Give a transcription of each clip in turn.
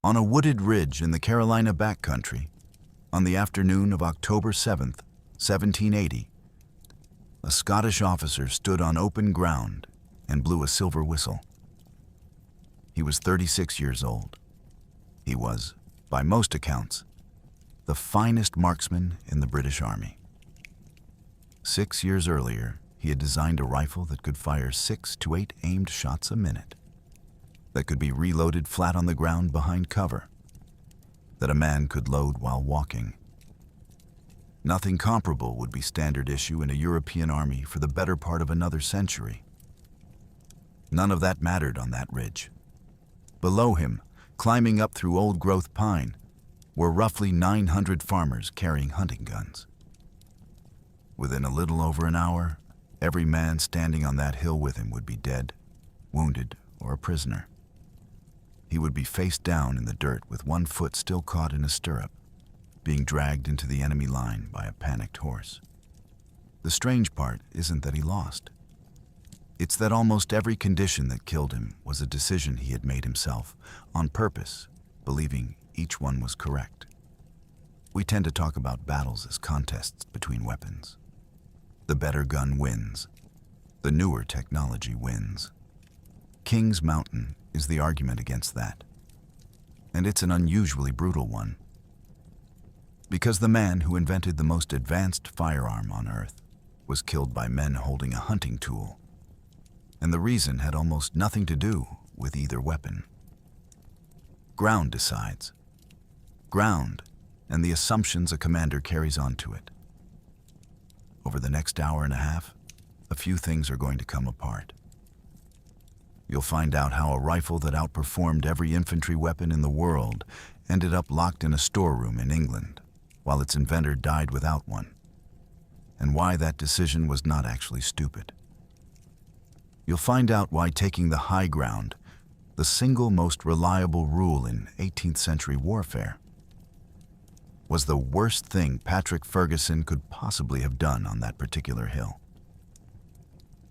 On a wooded ridge in the Carolina backcountry, on the afternoon of October 7th, 1780, a Scottish officer stood on open ground and blew a silver whistle. He was 36 years old. He was, by most accounts, the finest marksman in the British Army. 6 years earlier, he had designed a rifle that could fire 6 to 8 aimed shots a minute, that could be reloaded flat on the ground behind cover, that a man could load while walking. Nothing comparable would be standard issue in a European army for the better part of another century. None of that mattered on that ridge. Below him, climbing up through old-growth pine, were roughly 900 farmers carrying hunting guns. Within a little over an hour, every man standing on that hill with him would be dead, wounded, or a prisoner. He would be face down in the dirt with one foot still caught in a stirrup, being dragged into the enemy line by a panicked horse. The strange part isn't that he lost. It's that almost every condition that killed him was a decision he had made himself, on purpose, believing each one was correct. We tend to talk about battles as contests between weapons. The better gun wins. The newer technology wins. Kings Mountain is the argument against that. And it's an unusually brutal one. Because the man who invented the most advanced firearm on Earth was killed by men holding a hunting tool. And the reason had almost nothing to do with either weapon. Ground decides. Ground, and the assumptions a commander carries onto it. Over the next hour and a half, a few things are going to come apart. You'll find out how a rifle that outperformed every infantry weapon in the world ended up locked in a storeroom in England, while its inventor died without one, and why that decision was not actually stupid. You'll find out why taking the high ground, the single most reliable rule in 18th century warfare, was the worst thing Patrick Ferguson could possibly have done on that particular hill.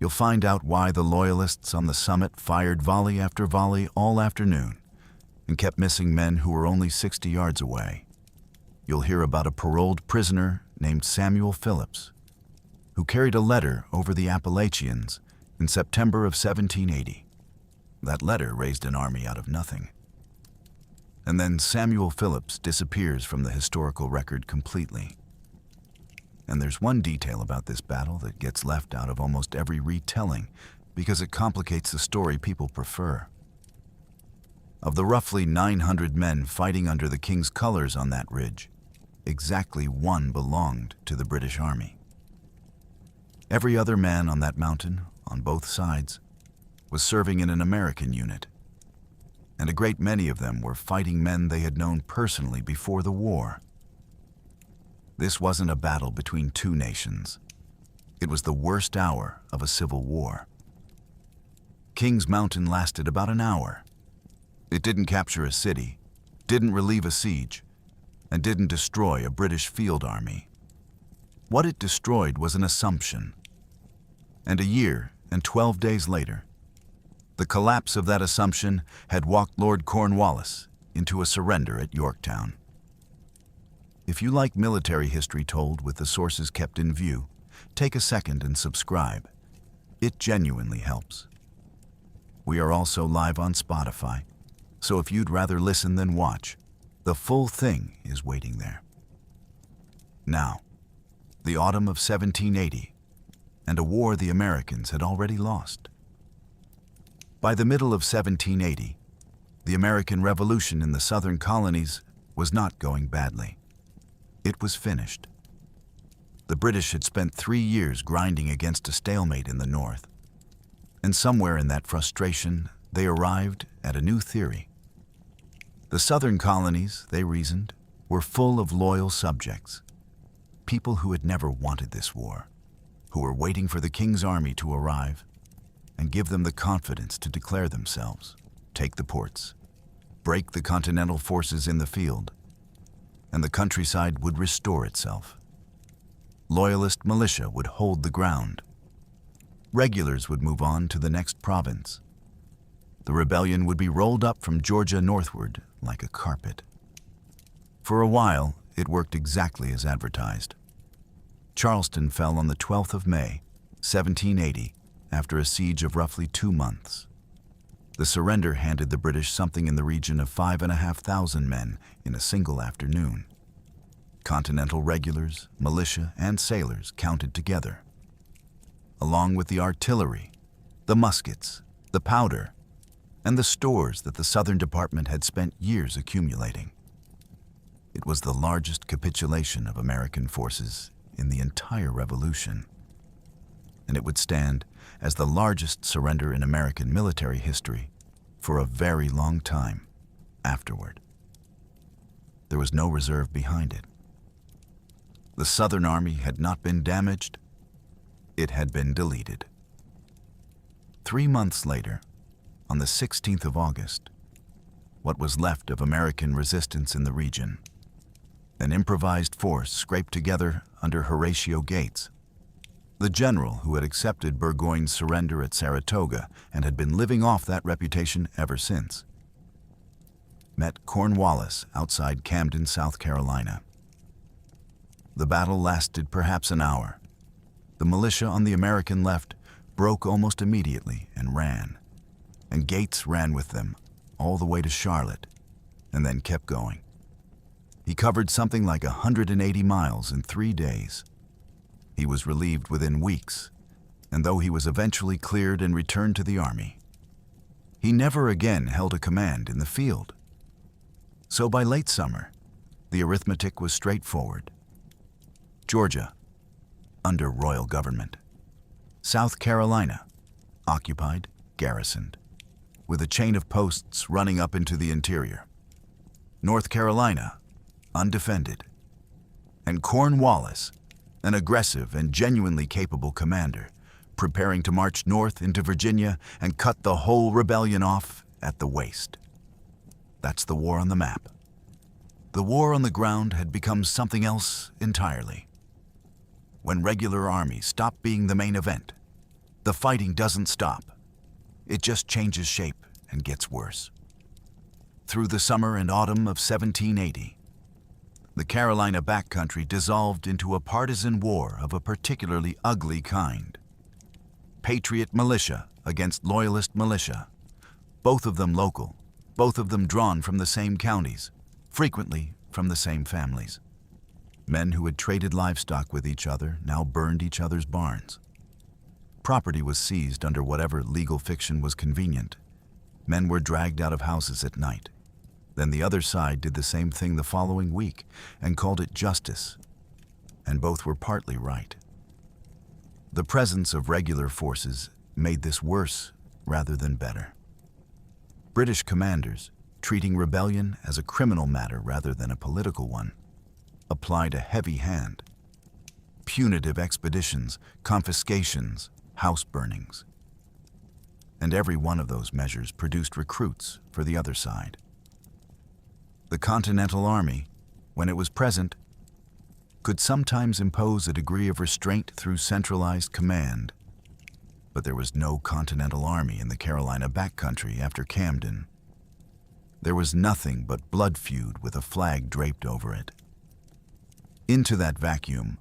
You'll find out why the loyalists on the summit fired volley after volley all afternoon and kept missing men who were only 60 yards away. You'll hear about a paroled prisoner named Samuel Phillips, who carried a letter over the Appalachians in September of 1780. That letter raised an army out of nothing. And then Samuel Phillips disappears from the historical record completely. And there's one detail about this battle that gets left out of almost every retelling because it complicates the story people prefer. Of the roughly 900 men fighting under the king's colors on that ridge, exactly one belonged to the British Army. Every other man on that mountain, on both sides, was serving in an American unit, and a great many of them were fighting men they had known personally before the war. This wasn't a battle between two nations. It was the worst hour of a civil war. Kings Mountain lasted about an hour. It didn't capture a city, didn't relieve a siege, and didn't destroy a British field army. What it destroyed was an assumption. And a year and 12 days later, the collapse of that assumption had walked Lord Cornwallis into a surrender at Yorktown. If you like military history told with the sources kept in view, take a second and subscribe. It genuinely helps. We are also live on Spotify, so if you'd rather listen than watch, the full thing is waiting there. Now, the autumn of 1780, and a war the Americans had already lost. By the middle of 1780, the American Revolution in the southern colonies was not going badly. It was finished. The British had spent 3 years grinding against a stalemate in the north, and somewhere in that frustration, they arrived at a new theory. The southern colonies, they reasoned, were full of loyal subjects, people who had never wanted this war, who were waiting for the king's army to arrive and give them the confidence to declare themselves, take the ports, break the continental forces in the field, and the countryside would restore itself. Loyalist militia would hold the ground. Regulars would move on to the next province. the rebellion would be rolled up from Georgia northward like a carpet. For a while, it worked exactly as advertised. Charleston fell on the 12th of May, 1780, after a siege of roughly 2 months. The surrender handed the British something in the region of 5,500 men in a single afternoon. Continental regulars, militia, and sailors counted together. Along with the artillery, the muskets, the powder, and the stores that the Southern Department had spent years accumulating. It was the largest capitulation of American forces in the entire Revolution, and it would stand as the largest surrender in American military history for a very long time afterward. There was no reserve behind it. The Southern Army had not been damaged, it had been deleted. 3 months later, on the 16th of August, what was left of American resistance in the region, an improvised force scraped together under Horatio Gates, the general who had accepted Burgoyne's surrender at Saratoga and had been living off that reputation ever since, met Cornwallis outside Camden, South Carolina. The battle lasted perhaps an hour. The militia on the American left broke almost immediately and ran, and Gates ran with them all the way to Charlotte and then kept going. He covered something like 180 miles in 3 days. He was relieved within weeks, and though he was eventually cleared and returned to the Army, he never again held a command in the field. So by late summer, the arithmetic was straightforward. Georgia, under royal government. South Carolina, occupied, garrisoned, with a chain of posts running up into the interior. North Carolina, undefended. And Cornwallis, an aggressive and genuinely capable commander, preparing to march north into Virginia and cut the whole rebellion off at the waist. That's the war on the map. The war on the ground had become something else entirely. When regular armies stop being the main event, the fighting doesn't stop. It just changes shape and gets worse. Through the summer and autumn of 1780, the Carolina backcountry dissolved into a partisan war of a particularly ugly kind. Patriot militia against Loyalist militia, both of them local, both of them drawn from the same counties, frequently from the same families. Men who had traded livestock with each other now burned each other's barns. Property was seized under whatever legal fiction was convenient. Men were dragged out of houses at night. Then the other side did the same thing the following week and called it justice, and both were partly right. The presence of regular forces made this worse rather than better. British commanders, treating rebellion as a criminal matter rather than a political one, applied a heavy hand. Punitive expeditions, confiscations, house burnings. And every one of those measures produced recruits for the other side. The Continental Army, when it was present, could sometimes impose a degree of restraint through centralized command, but there was no Continental Army in the Carolina backcountry after Camden. There was nothing but blood feud with a flag draped over it. Into that vacuum,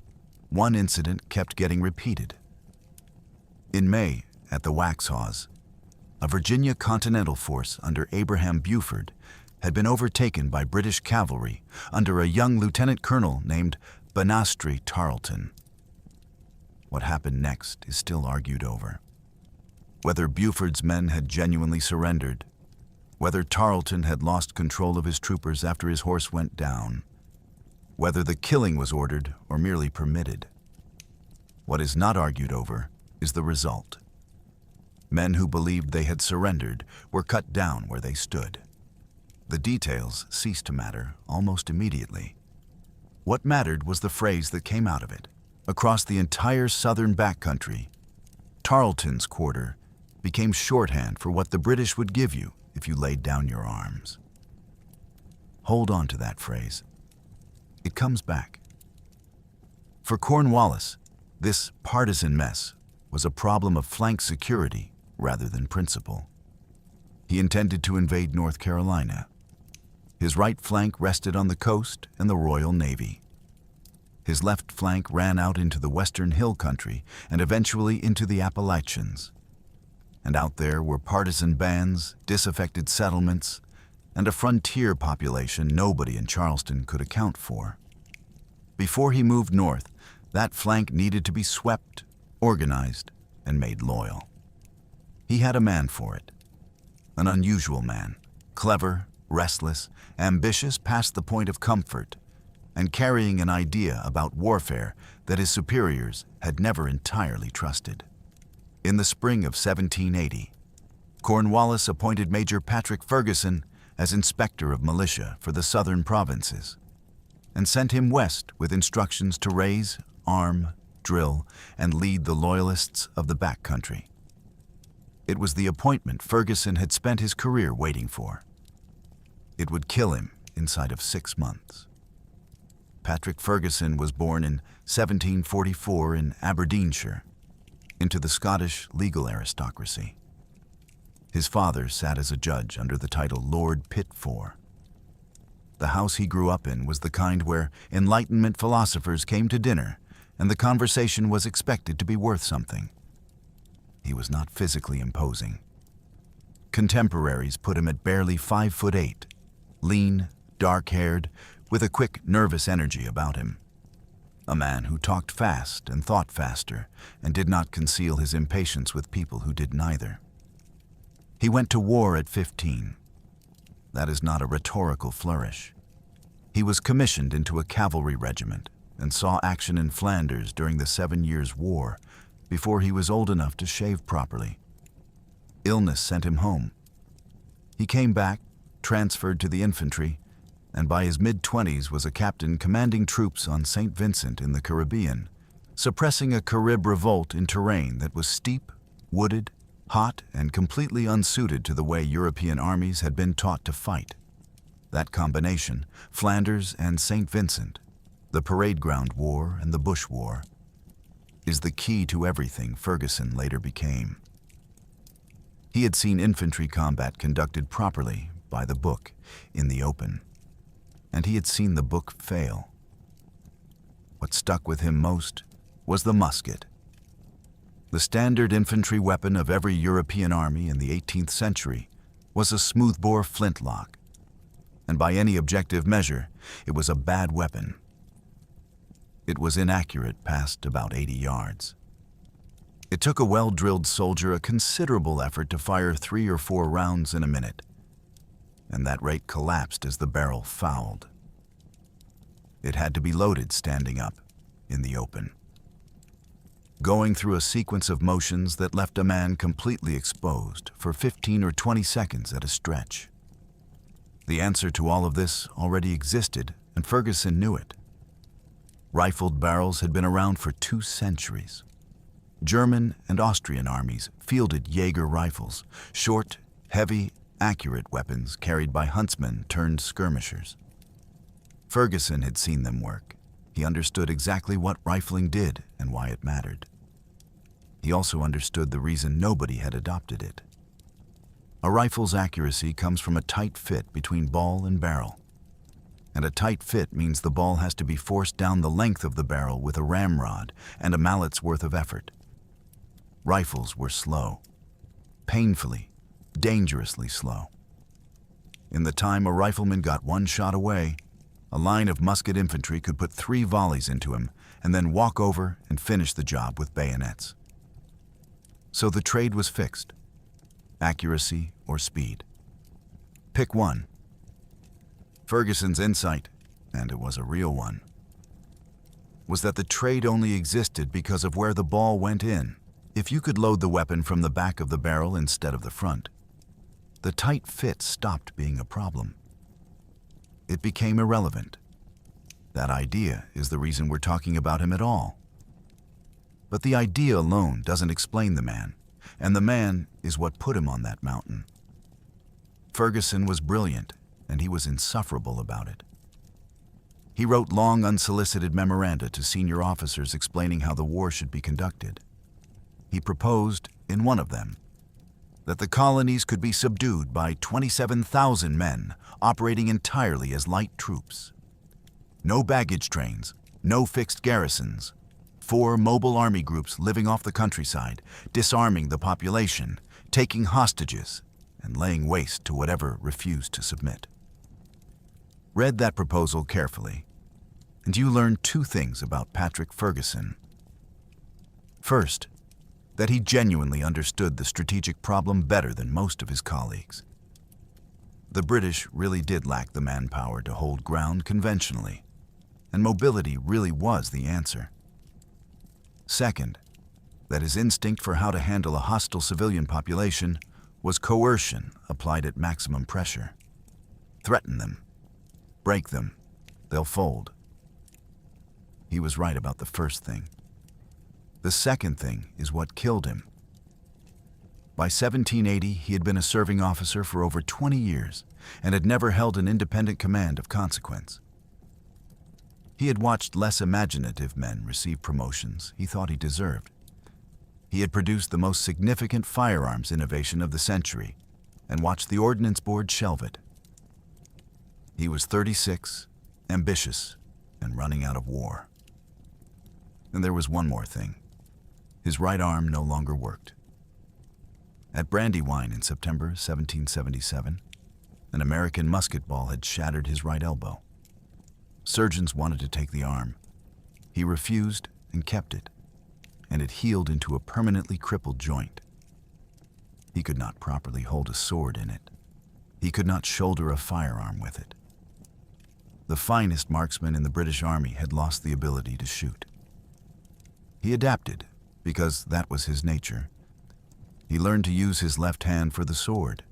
one incident kept getting repeated. In May, at the Waxhaws, a Virginia Continental force under Abraham Buford had been overtaken by British cavalry under a young lieutenant colonel named Banastre Tarleton. What happened next is still argued over. Whether Buford's men had genuinely surrendered, whether Tarleton had lost control of his troopers after his horse went down, whether the killing was ordered or merely permitted. What is not argued over is the result. Men who believed they had surrendered were cut down where they stood. The details ceased to matter almost immediately. What mattered was the phrase that came out of it. Across the entire southern backcountry, Tarleton's quarter became shorthand for what the British would give you if you laid down your arms. Hold on to that phrase. It comes back. For Cornwallis, this partisan mess was a problem of flank security rather than principle. He intended to invade North Carolina. His right flank rested on the coast and the Royal Navy. His left flank ran out into the western hill country and eventually into the Appalachians. And out there were partisan bands, disaffected settlements, and a frontier population nobody in Charleston could account for. Before he moved north, that flank needed to be swept, organized, and made loyal. He had a man for it. An unusual man, clever, restless, ambitious past the point of comfort, and carrying an idea about warfare that his superiors had never entirely trusted. In the spring of 1780, Cornwallis appointed Major Patrick Ferguson as inspector of militia for the southern provinces, and sent him west with instructions to raise, arm, drill, and lead the loyalists of the backcountry. It was the appointment Ferguson had spent his career waiting for. It would kill him inside of 6 months. Patrick Ferguson was born in 1744 in Aberdeenshire, into the Scottish legal aristocracy. His father sat as a judge under the title Lord Pitfor. The house he grew up in was the kind where Enlightenment philosophers came to dinner, and the conversation was expected to be worth something. He was not physically imposing. Contemporaries put him at barely 5'8", lean, dark-haired, with a quick, nervous energy about him. A man who talked fast and thought faster, and did not conceal his impatience with people who did neither. He went to war at 15. That is not a rhetorical flourish. He was commissioned into a cavalry regiment and saw action in Flanders during the 7 Years' War before he was old enough to shave properly. Illness sent him home. He came back, transferred to the infantry, and by his mid-20s was a captain commanding troops on St. Vincent in the Caribbean, suppressing a Carib revolt in terrain that was steep, wooded, hot, and completely unsuited to the way European armies had been taught to fight. That combination, Flanders and St. Vincent, the Parade Ground War and the Bush War, is the key to everything Ferguson later became. He had seen infantry combat conducted properly, by the book, in the open, and he had seen the book fail. What stuck with him most was the musket. The standard infantry weapon of every European army in the 18th century was a smoothbore flintlock, and by any objective measure, it was a bad weapon. It was inaccurate past about 80 yards. It took a well-drilled soldier a considerable effort to fire 3 or 4 rounds in a minute, and that rate collapsed as the barrel fouled. It had to be loaded standing up, in the open, going through a sequence of motions that left a man completely exposed for 15 or 20 seconds at a stretch. The answer to all of this already existed, and Ferguson knew it. Rifled barrels had been around for 2 centuries. German and Austrian armies fielded Jaeger rifles, short, heavy, accurate weapons carried by huntsmen turned skirmishers. Ferguson had seen them work. He understood exactly what rifling did and why it mattered. He also understood the reason nobody had adopted it. A rifle's accuracy comes from a tight fit between ball and barrel. And a tight fit means the ball has to be forced down the length of the barrel with a ramrod and a mallet's worth of effort. Rifles were slow, painfully, dangerously slow. In the time a rifleman got 1 shot away, a line of musket infantry could put 3 volleys into him and then walk over and finish the job with bayonets. So the trade was fixed: accuracy or speed. Pick one. Ferguson's insight, and it was a real one, was that the trade only existed because of where the ball went in. If you could load the weapon from the back of the barrel instead of the front, the tight fit stopped being a problem. It became irrelevant. That idea is the reason we're talking about him at all. But the idea alone doesn't explain the man, and the man is what put him on that mountain. Ferguson was brilliant, and he was insufferable about it. He wrote long, unsolicited memoranda to senior officers explaining how the war should be conducted. He proposed, in one of them, that the colonies could be subdued by 27,000 men operating entirely as light troops. No baggage trains, no fixed garrisons, 4 mobile army groups living off the countryside, disarming the population, taking hostages, and laying waste to whatever refused to submit. Read that proposal carefully, and you learn 2 things about Patrick Ferguson. First, that he genuinely understood the strategic problem better than most of his colleagues. The British really did lack the manpower to hold ground conventionally, and mobility really was the answer. Second, that his instinct for how to handle a hostile civilian population was coercion applied at maximum pressure. Threaten them, break them, they'll fold. He was right about the first thing. The second thing is what killed him. By 1780, he had been a serving officer for over 20 years and had never held an independent command of consequence. He had watched less imaginative men receive promotions he thought he deserved. He had produced the most significant firearms innovation of the century and watched the Ordnance Board shelve it. He was 36, ambitious, and running out of war. And there was one more thing. His right arm no longer worked. At Brandywine in September 1777, an American musket ball had shattered his right elbow. Surgeons wanted to take the arm. He refused and kept it, and it healed into a permanently crippled joint. He could not properly hold a sword in it. He could not shoulder a firearm with it. The finest marksman in the British Army had lost the ability to shoot. He adapted, because that was his nature. He learned to use his left hand for the sword,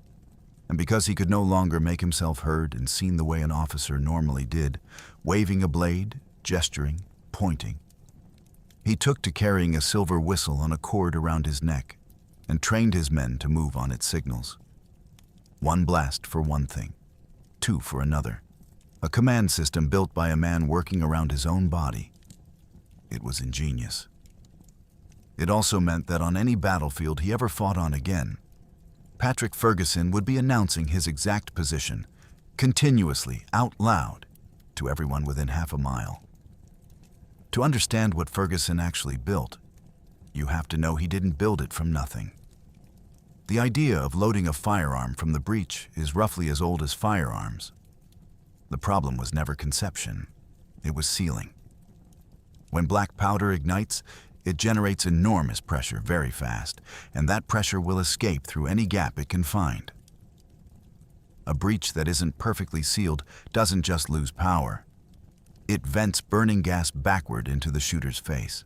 and because he could no longer make himself heard and seen the way an officer normally did, waving a blade, gesturing, pointing, he took to carrying a silver whistle on a cord around his neck and trained his men to move on its signals. 1 blast for one thing, 2 for another. A command system built by a man working around his own body. It was ingenious. It also meant that on any battlefield he ever fought on again, Patrick Ferguson would be announcing his exact position, continuously, out loud, to everyone within half a mile. To understand what Ferguson actually built, you have to know he didn't build it from nothing. The idea of loading a firearm from the breech is roughly as old as firearms. The problem was never conception, it was sealing. When black powder ignites, it generates enormous pressure very fast, and that pressure will escape through any gap it can find. A breech that isn't perfectly sealed doesn't just lose power. It vents burning gas backward into the shooter's face.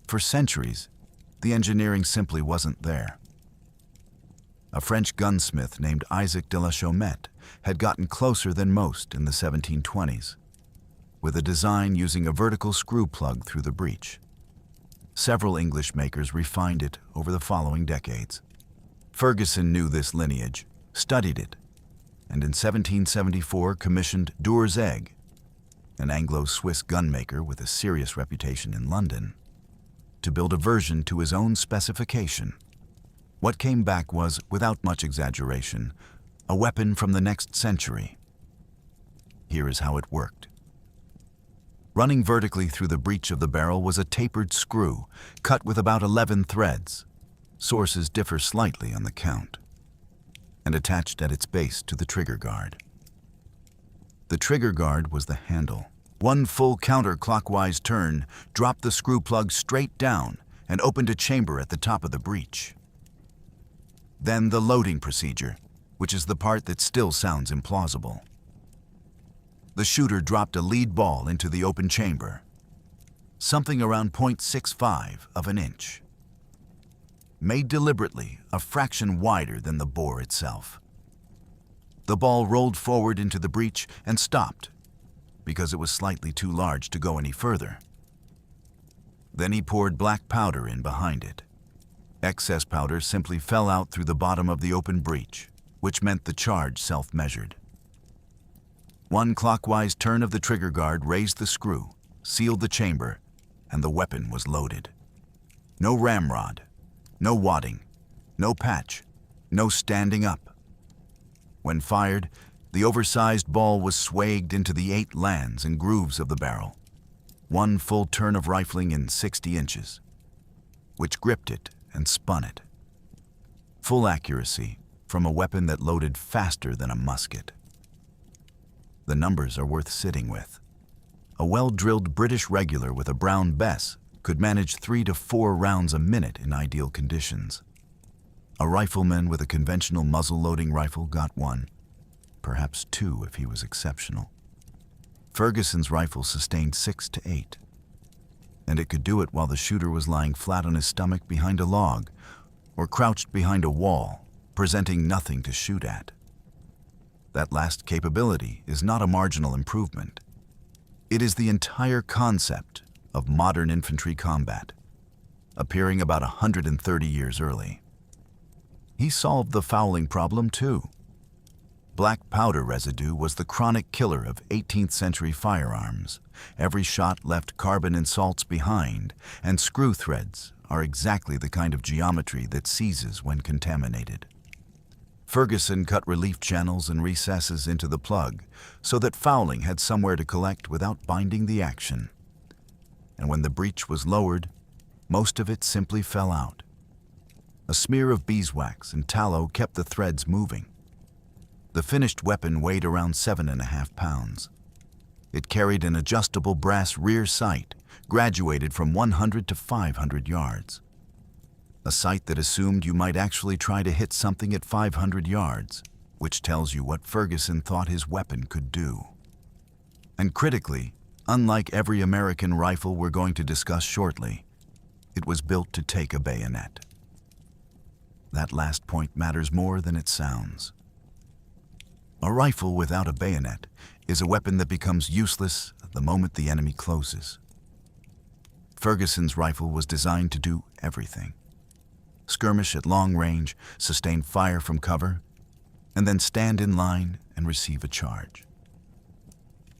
For centuries, the engineering simply wasn't there. A French gunsmith named Isaac de la Chaumette had gotten closer than most in the 1720s, with a design using a vertical screw plug through the breech. Several English makers refined it over the following decades. Ferguson knew this lineage, studied it, and in 1774 commissioned Dour's Egg, an Anglo-Swiss gunmaker with a serious reputation in London, to build a version to his own specification. What came back was, without much exaggeration, a weapon from the next century. Here is how it worked. Running vertically through the breech of the barrel was a tapered screw, cut with about 11 threads. Sources differ slightly on the count, and attached at its base to the trigger guard. The trigger guard was the handle. One full counterclockwise turn dropped the screw plug straight down and opened a chamber at the top of the breech. Then the loading procedure, which is the part that still sounds implausible. The shooter dropped a lead ball into the open chamber, something around 0.65 of an inch, made deliberately a fraction wider than the bore itself. The ball rolled forward into the breech and stopped because it was slightly too large to go any further. Then he poured black powder in behind it. Excess powder simply fell out through the bottom of the open breech, which meant the charge self-measured. One clockwise turn of the trigger guard raised the screw, sealed the chamber, and the weapon was loaded. No ramrod, no wadding, No patch, no standing up. When fired, the oversized ball was swayed into the 8 lands and grooves of the barrel. One full turn of rifling in 60 inches, which gripped it and spun it. Full accuracy from a weapon that loaded faster than a musket. The numbers are worth sitting with. A well-drilled British regular with a Brown Bess could manage 3 to 4 rounds a minute in ideal conditions. A rifleman with a conventional muzzle-loading rifle got 1, perhaps 2 if he was exceptional. Ferguson's rifle sustained 6 to 8, and it could do it while the shooter was lying flat on his stomach behind a log or crouched behind a wall, presenting nothing to shoot at. That last capability is not a marginal improvement. It is the entire concept of modern infantry combat, appearing about 130 years early. He solved the fouling problem too. Black powder residue was the chronic killer of 18th century firearms. Every shot left carbon and salts behind, and screw threads are exactly the kind of geometry that seizes when contaminated. Ferguson cut relief channels and recesses into the plug so that fouling had somewhere to collect without binding the action. And when the breech was lowered, most of it simply fell out. A smear of beeswax and tallow kept the threads moving. The finished weapon weighed around 7.5 pounds. It carried an adjustable brass rear sight, graduated from 100 to 500 yards. A sight that assumed you might actually try to hit something at 500 yards, which tells you what Ferguson thought his weapon could do. And critically, unlike every American rifle we're going to discuss shortly, it was built to take a bayonet. That last point matters more than it sounds. A rifle without a bayonet is a weapon that becomes useless the moment the enemy closes. Ferguson's rifle was designed to do everything. Skirmish at long range, sustain fire from cover, and then stand in line and receive a charge.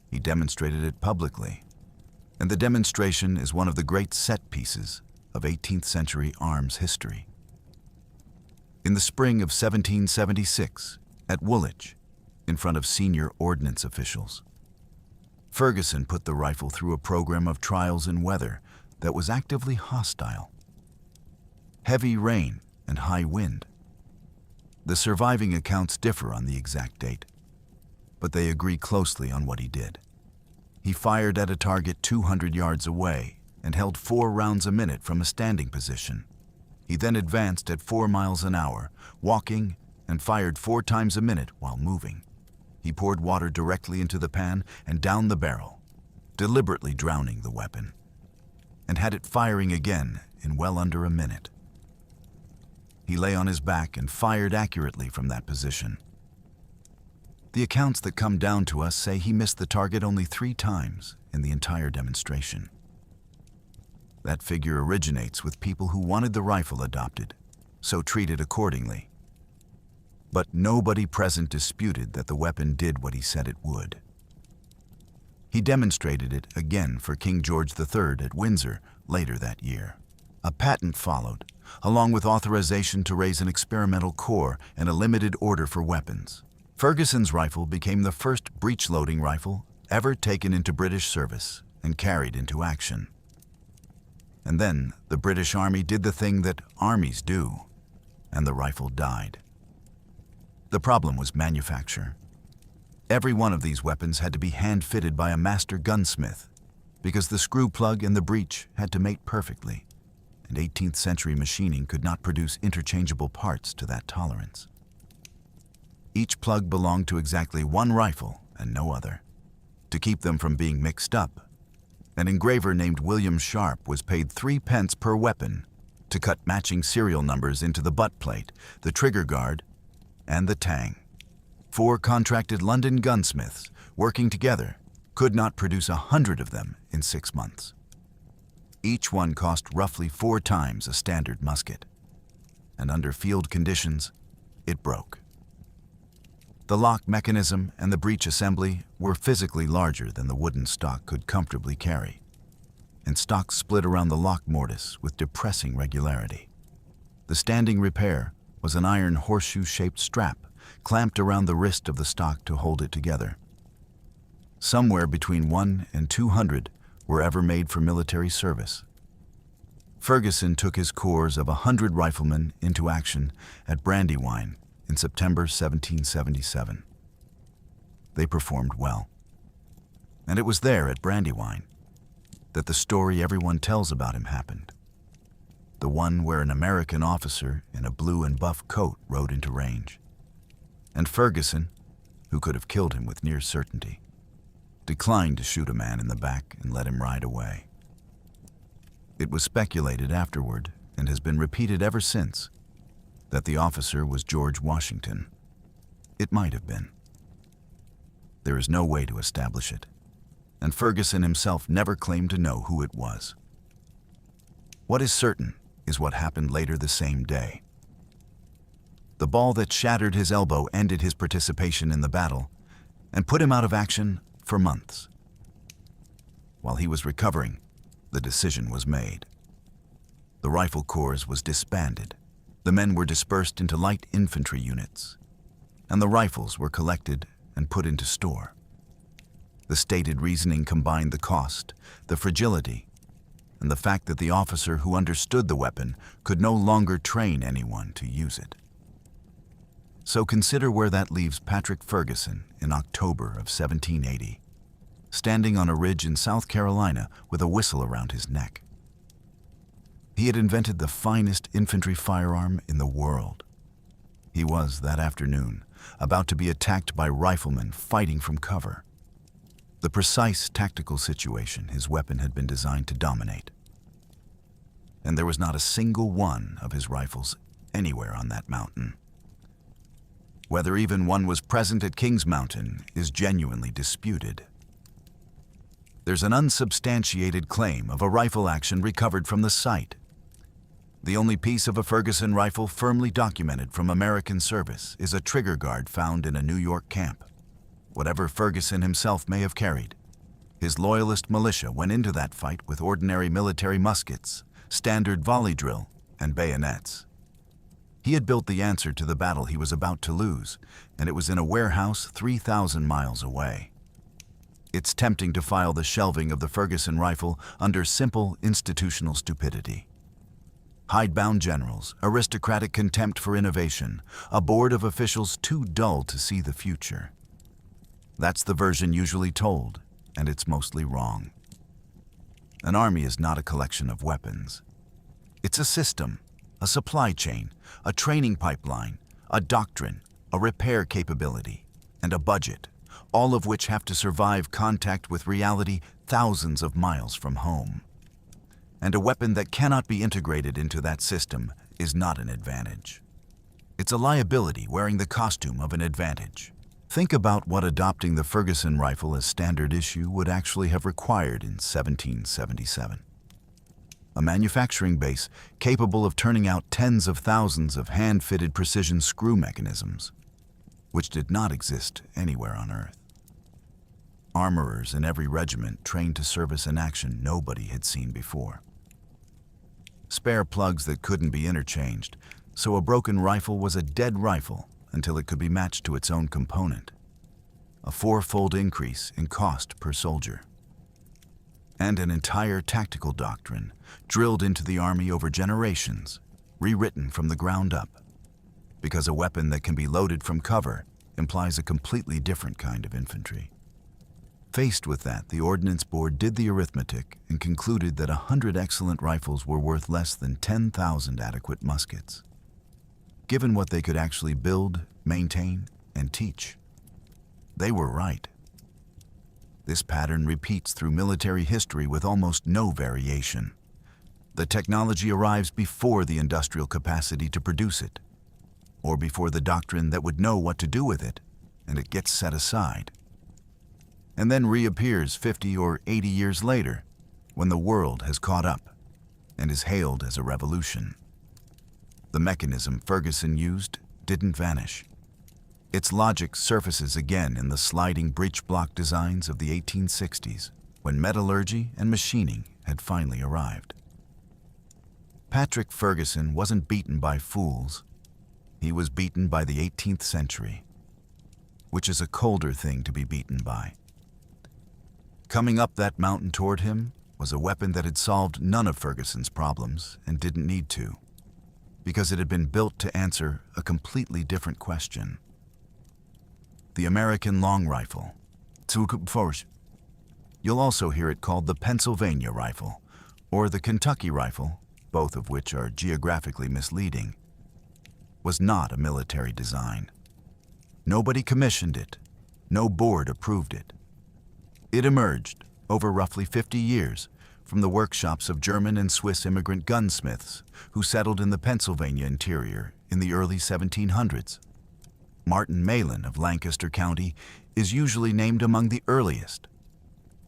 He demonstrated it publicly, and the demonstration is one of the great set pieces of 18th century arms history. In the spring of 1776, at Woolwich, in front of senior ordnance officials, Ferguson put the rifle through a program of trials in weather that was actively hostile. Heavy rain and high wind. The surviving accounts differ on the exact date, but they agree closely on what he did. He fired at a target 200 yards away and held 4 rounds a minute from a standing position. He then advanced at 4 miles an hour, walking, and fired 4 times a minute while moving. He poured water directly into the pan and down the barrel, deliberately drowning the weapon, and had it firing again in well under a minute. He lay on his back and fired accurately from that position. The accounts that come down to us say he missed the target only 3 times in the entire demonstration. That figure originates with people who wanted the rifle adopted, so treated accordingly. But nobody present disputed that the weapon did what he said it would. He demonstrated it again for King George III at Windsor later that year. A patent followed, along with authorization to raise an experimental corps and a limited order for weapons. Ferguson's rifle became the first breech-loading rifle ever taken into British service and carried into action. And then the British Army did the thing that armies do, and the rifle died. The problem was manufacture. Every one of these weapons had to be hand-fitted by a master gunsmith because the screw plug and the breech had to mate perfectly, and 18th century machining could not produce interchangeable parts to that tolerance. Each plug belonged to exactly one rifle and no other. To keep them from being mixed up, an engraver named William Sharp was paid 3 pence per weapon to cut matching serial numbers into the butt plate, the trigger guard, and the tang. 4 contracted London gunsmiths, working together, could not produce 100 of them in 6 months. Each one cost roughly 4 times a standard musket, and under field conditions, it broke. The lock mechanism and the breech assembly were physically larger than the wooden stock could comfortably carry, and stock split around the lock mortise with depressing regularity. The standing repair was an iron horseshoe-shaped strap clamped around the wrist of the stock to hold it together. Somewhere between 1 and 200 were ever made for military service. Ferguson took his corps of 100 riflemen into action at Brandywine in September 1777. They performed well. And it was there at Brandywine that the story everyone tells about him happened. The one where an American officer in a blue and buff coat rode into range. And Ferguson, who could have killed him with near certainty, declined to shoot a man in the back and let him ride away. It was speculated afterward, and has been repeated ever since, that the officer was George Washington. It might have been. There is no way to establish it, and Ferguson himself never claimed to know who it was. What is certain is what happened later the same day. The ball that shattered his elbow ended his participation in the battle and put him out of action for months. While he was recovering, the decision was made. The rifle corps was disbanded, the men were dispersed into light infantry units, and the rifles were collected and put into store. The stated reasoning combined the cost, the fragility, and the fact that the officer who understood the weapon could no longer train anyone to use it. So consider where that leaves Patrick Ferguson in October of 1780, standing on a ridge in South Carolina with a whistle around his neck. He had invented the finest infantry firearm in the world. He was, that afternoon, about to be attacked by riflemen fighting from cover. The precise tactical situation his weapon had been designed to dominate. And there was not a single one of his rifles anywhere on that mountain. Whether even one was present at Kings Mountain is genuinely disputed. There's an unsubstantiated claim of a rifle action recovered from the site. The only piece of a Ferguson rifle firmly documented from American service is a trigger guard found in a New York camp. Whatever Ferguson himself may have carried, his loyalist militia went into that fight with ordinary military muskets, standard volley drill, and bayonets. He had built the answer to the battle he was about to lose, and it was in a warehouse 3,000 miles away. It's tempting to file the shelving of the Ferguson rifle under simple institutional stupidity. Hidebound generals, aristocratic contempt for innovation, a board of officials too dull to see the future. That's the version usually told, and it's mostly wrong. An army is not a collection of weapons. It's a system, a supply chain, a training pipeline, a doctrine, a repair capability, and a budget, all of which have to survive contact with reality thousands of miles from home. And a weapon that cannot be integrated into that system is not an advantage. It's a liability wearing the costume of an advantage. Think about what adopting the Ferguson rifle as standard issue would actually have required in 1777. A manufacturing base capable of turning out tens of thousands of hand-fitted precision screw mechanisms, which did not exist anywhere on Earth. Armorers in every regiment trained to service an action nobody had seen before. Spare plugs that couldn't be interchanged, so a broken rifle was a dead rifle until it could be matched to its own component. A four-fold increase in cost per soldier. And an entire tactical doctrine drilled into the Army over generations, rewritten from the ground up. Because a weapon that can be loaded from cover implies a completely different kind of infantry. Faced with that, the Ordnance Board did the arithmetic and concluded that 100 excellent rifles were worth less than 10,000 adequate muskets, given what they could actually build, maintain, and teach. They were right. This pattern repeats through military history with almost no variation. The technology arrives before the industrial capacity to produce it, or before the doctrine that would know what to do with it, and it gets set aside. And then reappears 50 or 80 years later, when the world has caught up and is hailed as a revolution. The mechanism Ferguson used didn't vanish. Its logic surfaces again in the sliding breech block designs of the 1860s, when metallurgy and machining had finally arrived. Patrick Ferguson wasn't beaten by fools. He was beaten by the 18th century, which is a colder thing to be beaten by. Coming up that mountain toward him was a weapon that had solved none of Ferguson's problems and didn't need to, because it had been built to answer a completely different question. The American long rifle. You'll also hear it called the Pennsylvania rifle, or the Kentucky rifle, both of which are geographically misleading, was not a military design. Nobody commissioned it. No board approved it. It emerged, over roughly 50 years, from the workshops of German and Swiss immigrant gunsmiths who settled in the Pennsylvania interior in the early 1700s. Martin Malin of Lancaster County is usually named among the earliest,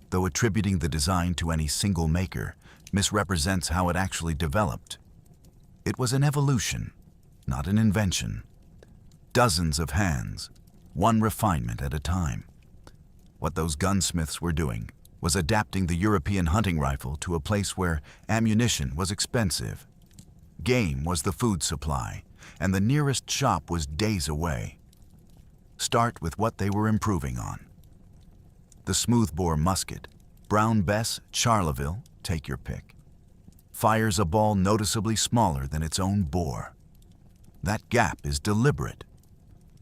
though attributing the design to any single maker misrepresents how it actually developed. It was an evolution, not an invention. Dozens of hands, one refinement at a time. What those gunsmiths were doing was adapting the European hunting rifle to a place where ammunition was expensive. Game was the food supply, and the nearest shop was days away. Start with what they were improving on. The smoothbore musket, Brown Bess, Charleville, take your pick, fires a ball noticeably smaller than its own bore. That gap is deliberate.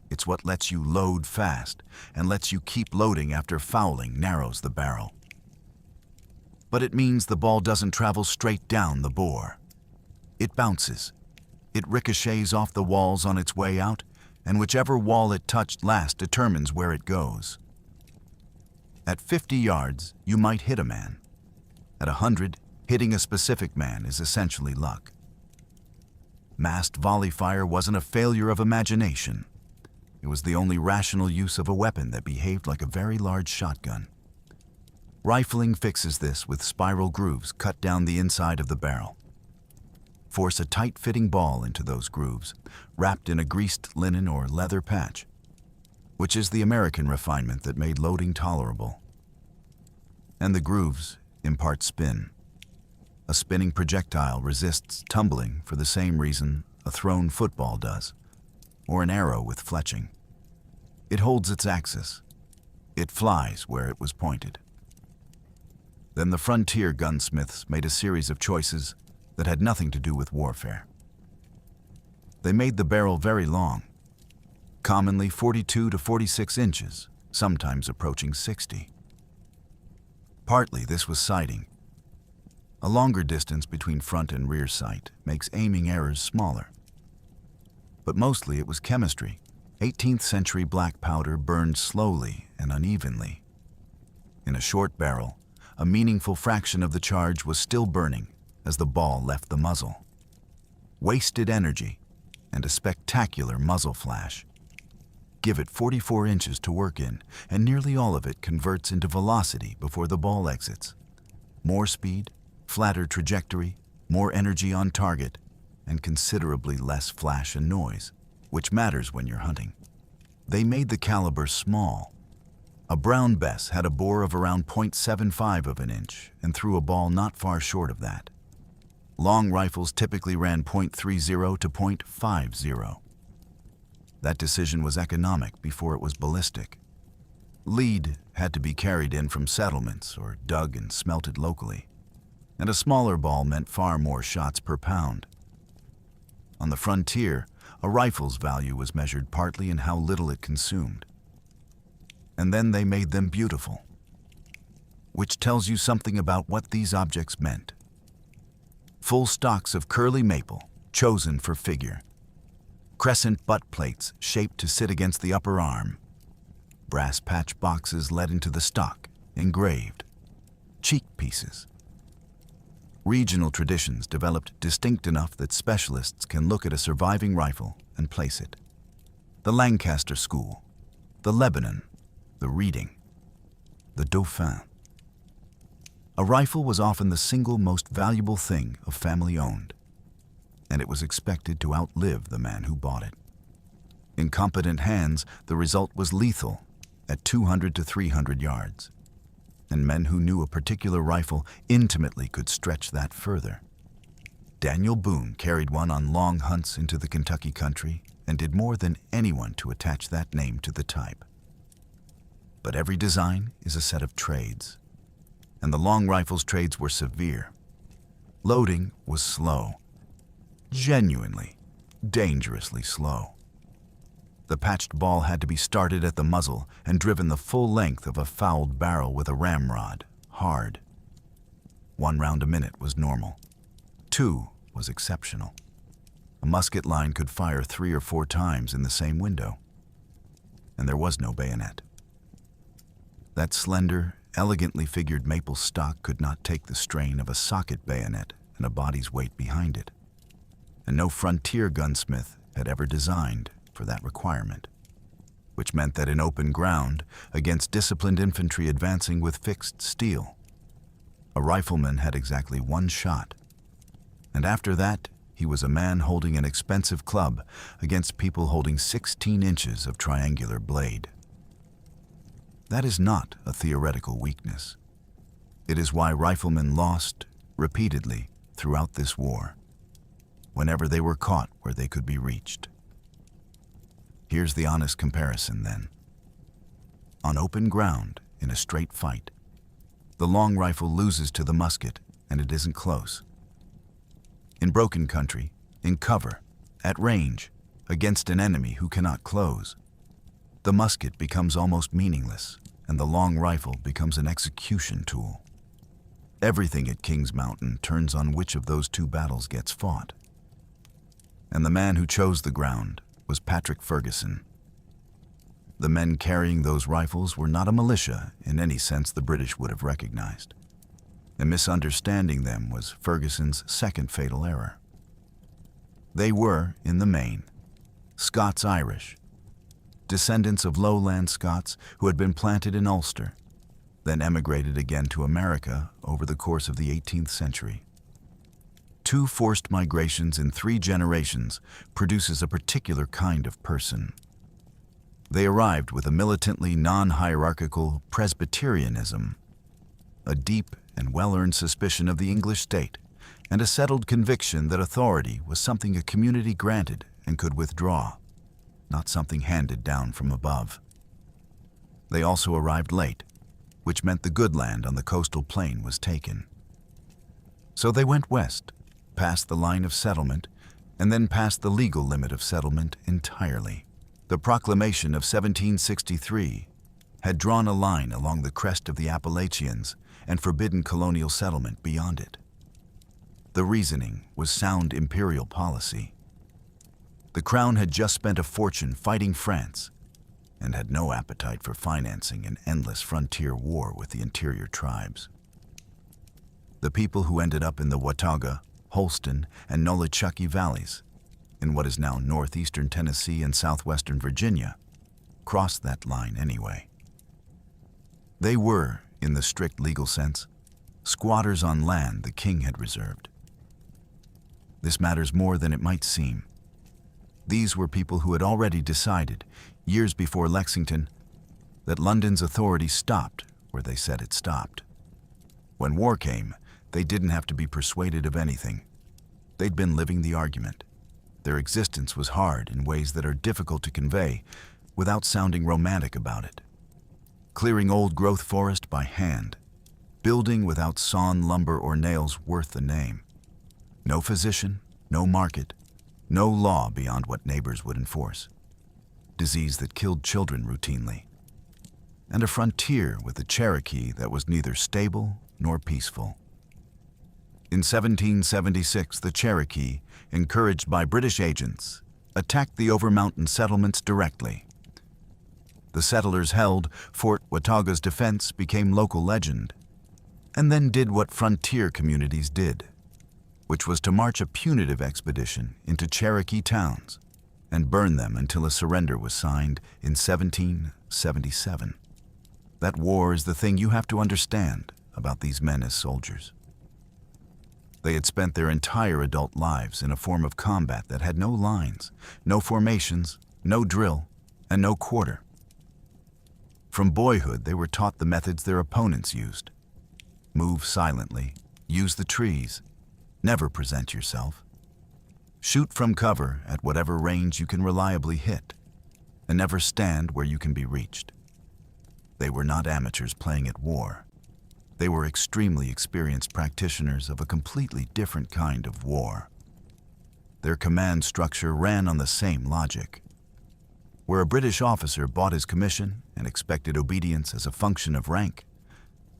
It's what lets you load fast and lets you keep loading after fouling narrows the barrel. But it means the ball doesn't travel straight down the bore. It bounces. It ricochets off the walls on its way out, and whichever wall it touched last determines where it goes. At 50 yards, you might hit a man. At 100, hitting a specific man is essentially luck. Massed volley fire wasn't a failure of imagination. It was the only rational use of a weapon that behaved like a very large shotgun. Rifling fixes this with spiral grooves cut down the inside of the barrel. Force a tight-fitting ball into those grooves, wrapped in a greased linen or leather patch, which is the American refinement that made loading tolerable. And the grooves impart spin. A spinning projectile resists tumbling for the same reason a thrown football does, or an arrow with fletching. It holds its axis. It flies where it was pointed. Then the frontier gunsmiths made a series of choices that had nothing to do with warfare. They made the barrel very long, commonly 42 to 46 inches, sometimes approaching 60. Partly this was sighting. A longer distance between front and rear sight makes aiming errors smaller. But mostly it was chemistry. 18th century black powder burned slowly and unevenly. In a short barrel, a meaningful fraction of the charge was still burning as the ball left the muzzle. Wasted energy and a spectacular muzzle flash. Give it 44 inches to work in, and nearly all of it converts into velocity before the ball exits. More speed, flatter trajectory, more energy on target, and considerably less flash and noise, which matters when you're hunting. They made the caliber small. A Brown Bess had a bore of around 0.75 of an inch and threw a ball not far short of that. Long rifles typically ran 0.30 to 0.50. That decision was economic before it was ballistic. Lead had to be carried in from settlements or dug and smelted locally, and a smaller ball meant far more shots per pound. On the frontier, a rifle's value was measured partly in how little it consumed. And then they made them beautiful, which tells you something about what these objects meant. Full stocks of curly maple, chosen for figure. Crescent butt plates shaped to sit against the upper arm. Brass patch boxes let into the stock, engraved. Cheek pieces. Regional traditions developed distinct enough that specialists can look at a surviving rifle and place it. The Lancaster School, the Lebanon, the Reading, the Dauphin. A rifle was often the single most valuable thing a family owned, and it was expected to outlive the man who bought it. In competent hands, the result was lethal at 200 to 300 yards, and men who knew a particular rifle intimately could stretch that further. Daniel Boone carried one on long hunts into the Kentucky country and did more than anyone to attach that name to the type. But every design is a set of trades, and the long rifle's trades were severe. Loading was slow, genuinely, dangerously slow. The patched ball had to be started at the muzzle and driven the full length of a fouled barrel with a ramrod, hard. 1 round a minute was normal. 2 was exceptional. A musket line could fire 3 or 4 times in the same window, and there was no bayonet. That slender, elegantly figured maple stock could not take the strain of a socket bayonet and a body's weight behind it, and no frontier gunsmith had ever designed for that requirement, which meant that in open ground, against disciplined infantry advancing with fixed steel, a rifleman had exactly 1 shot, and after that, he was a man holding an expensive club against people holding 16 inches of triangular blade. That is not a theoretical weakness. It is why riflemen lost repeatedly throughout this war, whenever they were caught where they could be reached. Here's the honest comparison then. On open ground, in a straight fight, the long rifle loses to the musket, and it isn't close. In broken country, in cover, at range, against an enemy who cannot close, the musket becomes almost meaningless, and the long rifle becomes an execution tool. Everything at Kings Mountain turns on which of those 2 battles gets fought. And the man who chose the ground was Patrick Ferguson. The men carrying those rifles were not a militia in any sense the British would have recognized, and misunderstanding them was Ferguson's second fatal error. They were, in the main, Scots-Irish, descendants of lowland Scots who had been planted in Ulster, then emigrated again to America over the course of the 18th century. 2 forced migrations in 3 generations produces a particular kind of person. They arrived with a militantly non-hierarchical Presbyterianism, a deep and well-earned suspicion of the English state, and a settled conviction that authority was something a community granted and could withdraw, not something handed down from above. They also arrived late, which meant the good land on the coastal plain was taken. So they went west, past the line of settlement, and then past the legal limit of settlement entirely. The proclamation of 1763 had drawn a line along the crest of the Appalachians and forbidden colonial settlement beyond it. The reasoning was sound imperial policy. The Crown had just spent a fortune fighting France and had no appetite for financing an endless frontier war with the interior tribes. The people who ended up in the Watauga, Holston, and Nolichucky valleys, in what is now northeastern Tennessee and southwestern Virginia, crossed that line anyway. They were, in the strict legal sense, squatters on land the king had reserved. This matters more than it might seem. These were people who had already decided, years before Lexington, that London's authority stopped where they said it stopped. When war came, they didn't have to be persuaded of anything. They'd been living the argument. Their existence was hard in ways that are difficult to convey without sounding romantic about it. Clearing old-growth forest by hand, building without sawn lumber or nails worth the name. No physician, no market, no law beyond what neighbors would enforce. Disease that killed children routinely. And a frontier with a Cherokee that was neither stable nor peaceful. In 1776, the Cherokee, encouraged by British agents, attacked the Overmountain settlements directly. The settlers held Fort Watauga's defense became local legend, and then did what frontier communities did, which was to march a punitive expedition into Cherokee towns and burn them until a surrender was signed in 1777. That war is the thing you have to understand about these men as soldiers. They had spent their entire adult lives in a form of combat that had no lines, no formations, no drill, and no quarter. From boyhood, they were taught the methods their opponents used. Move silently, use the trees, never present yourself. Shoot from cover at whatever range you can reliably hit, and never stand where you can be reached. They were not amateurs playing at war. They were extremely experienced practitioners of a completely different kind of war. Their command structure ran on the same logic. Where a British officer bought his commission and expected obedience as a function of rank,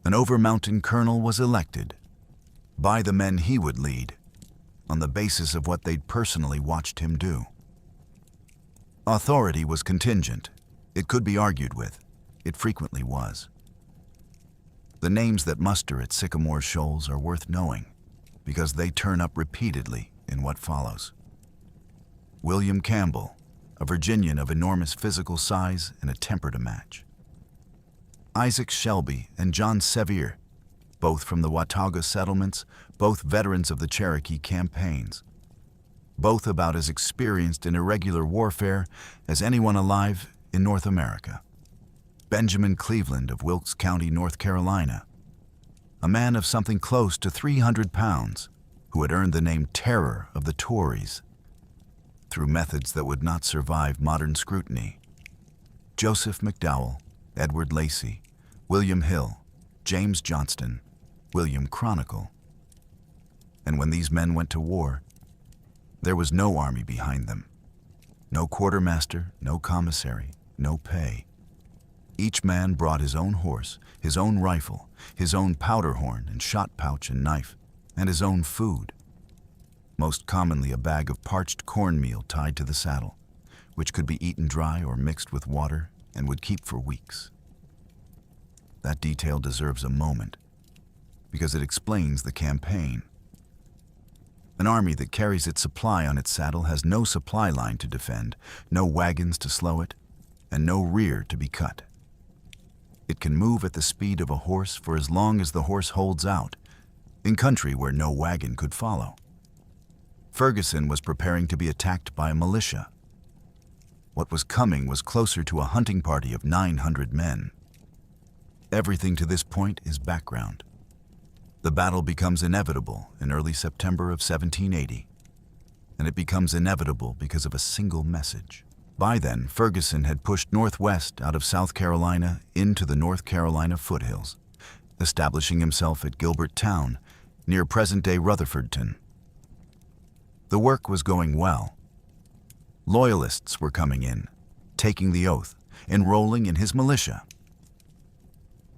an Overmountain colonel was elected by the men he would lead on the basis of what they'd personally watched him do. Authority was contingent. It could be argued with. It frequently was. The names that muster at Sycamore Shoals are worth knowing because they turn up repeatedly in what follows. William Campbell, a Virginian of enormous physical size and a temper to match. Isaac Shelby and John Sevier, both from the Watauga settlements, both veterans of the Cherokee campaigns, both about as experienced in irregular warfare as anyone alive in North America. Benjamin Cleveland of Wilkes County, North Carolina, a man of something close to 300 pounds who had earned the name Terror of the Tories through methods that would not survive modern scrutiny. Joseph McDowell, Edward Lacey, William Hill, James Johnston, William Chronicle. And when these men went to war, there was no army behind them. No quartermaster, no commissary, no pay. Each man brought his own horse, his own rifle, his own powder horn and shot pouch and knife, and his own food. Most commonly a bag of parched cornmeal tied to the saddle, which could be eaten dry or mixed with water and would keep for weeks. That detail deserves a moment, because it explains the campaign. An army that carries its supply on its saddle has no supply line to defend, no wagons to slow it, and no rear to be cut. It can move at the speed of a horse for as long as the horse holds out, in country where no wagon could follow. Ferguson was preparing to be attacked by a militia. What was coming was closer to a hunting party of 900 men. Everything to this point is background. The battle becomes inevitable in early September of 1780, and it becomes inevitable because of a single message. By then, Ferguson had pushed northwest out of South Carolina into the North Carolina foothills, establishing himself at Gilbert Town, near present-day Rutherfordton. The work was going well. Loyalists were coming in, taking the oath, enrolling in his militia.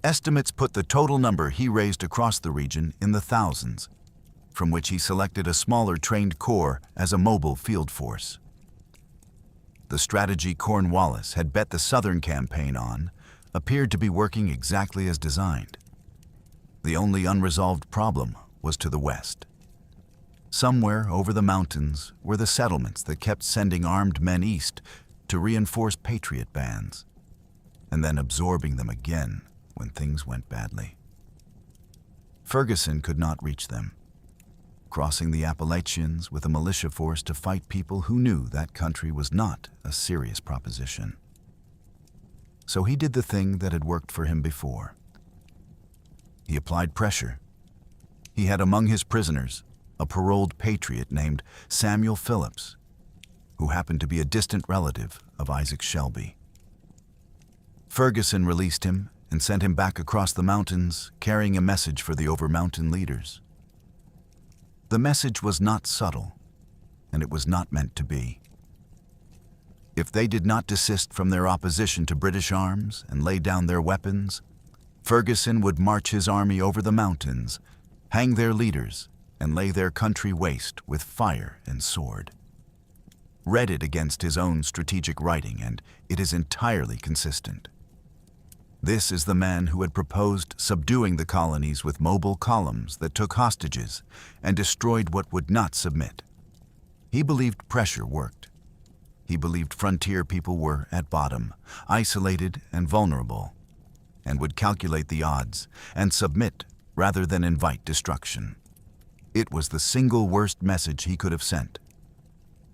Estimates put the total number he raised across the region in the thousands, from which he selected a smaller trained corps as a mobile field force. The strategy Cornwallis had bet the Southern campaign on appeared to be working exactly as designed. The only unresolved problem was to the west. Somewhere over the mountains were the settlements that kept sending armed men east to reinforce patriot bands, and then absorbing them again when things went badly. Ferguson could not reach them, crossing the Appalachians with a militia force to fight people who knew that country was not a serious proposition. So he did the thing that had worked for him before. He applied pressure. He had among his prisoners a paroled patriot named Samuel Phillips, who happened to be a distant relative of Isaac Shelby. Ferguson released him and sent him back across the mountains, carrying a message for the Overmountain leaders. The message was not subtle, and it was not meant to be. If they did not desist from their opposition to British arms and lay down their weapons, Ferguson would march his army over the mountains, hang their leaders, and lay their country waste with fire and sword. Read it against his own strategic writing, and it is entirely consistent. This is the man who had proposed subduing the colonies with mobile columns that took hostages and destroyed what would not submit. He believed pressure worked. He believed frontier people were, at bottom, isolated and vulnerable, and would calculate the odds and submit rather than invite destruction. It was the single worst message he could have sent,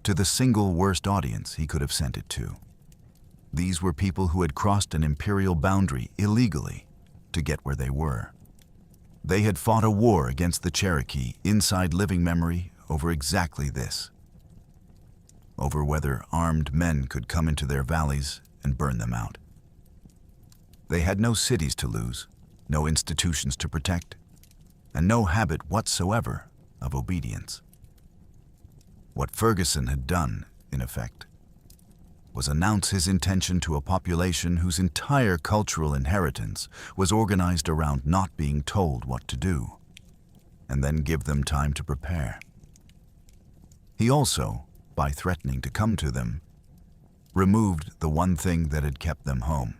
to the single worst audience he could have sent it to. These were people who had crossed an imperial boundary illegally to get where they were. They had fought a war against the Cherokee inside living memory over exactly this. over whether armed men could come into their valleys and burn them out. They had no cities to lose, no institutions to protect, and no habit whatsoever of obedience. What Ferguson had done, in effect, was announce his intention to a population whose entire cultural inheritance was organized around not being told what to do, and then give them time to prepare. He also, by threatening to come to them, removed the one thing that had kept them home.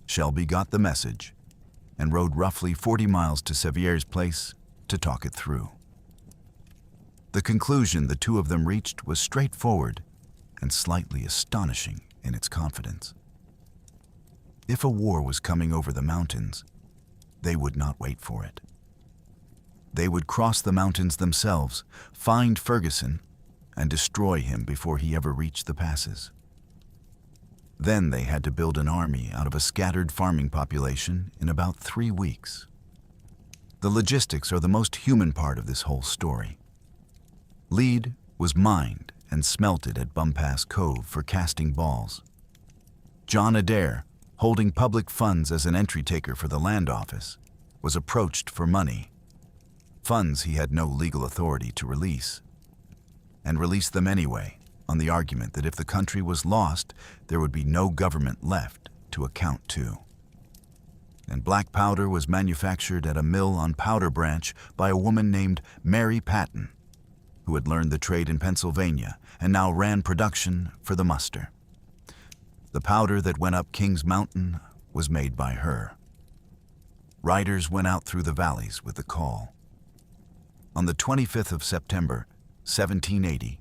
Shelby got the message and rode roughly 40 miles to Sevier's place to talk it through. The conclusion the two of them reached was straightforward and slightly astonishing in its confidence. If a war was coming over the mountains, they would not wait for it. They would cross the mountains themselves, find Ferguson, and destroy him before he ever reached the passes. Then they had to build an army out of a scattered farming population in about 3 weeks. The logistics are the most human part of this whole story. Lead was mined and smelted at Bumpass Cove for casting balls. John Adair, holding public funds as an entry taker for the land office, was approached for money, funds he had no legal authority to release, and released them anyway, on the argument that if the country was lost, there would be no government left to account to. And black powder was manufactured at a mill on Powder Branch by a woman named Mary Patton, who had learned the trade in Pennsylvania and now ran production for the muster. The powder that went up Kings Mountain was made by her. Riders went out through the valleys with the call. On the 25th of September, 1780,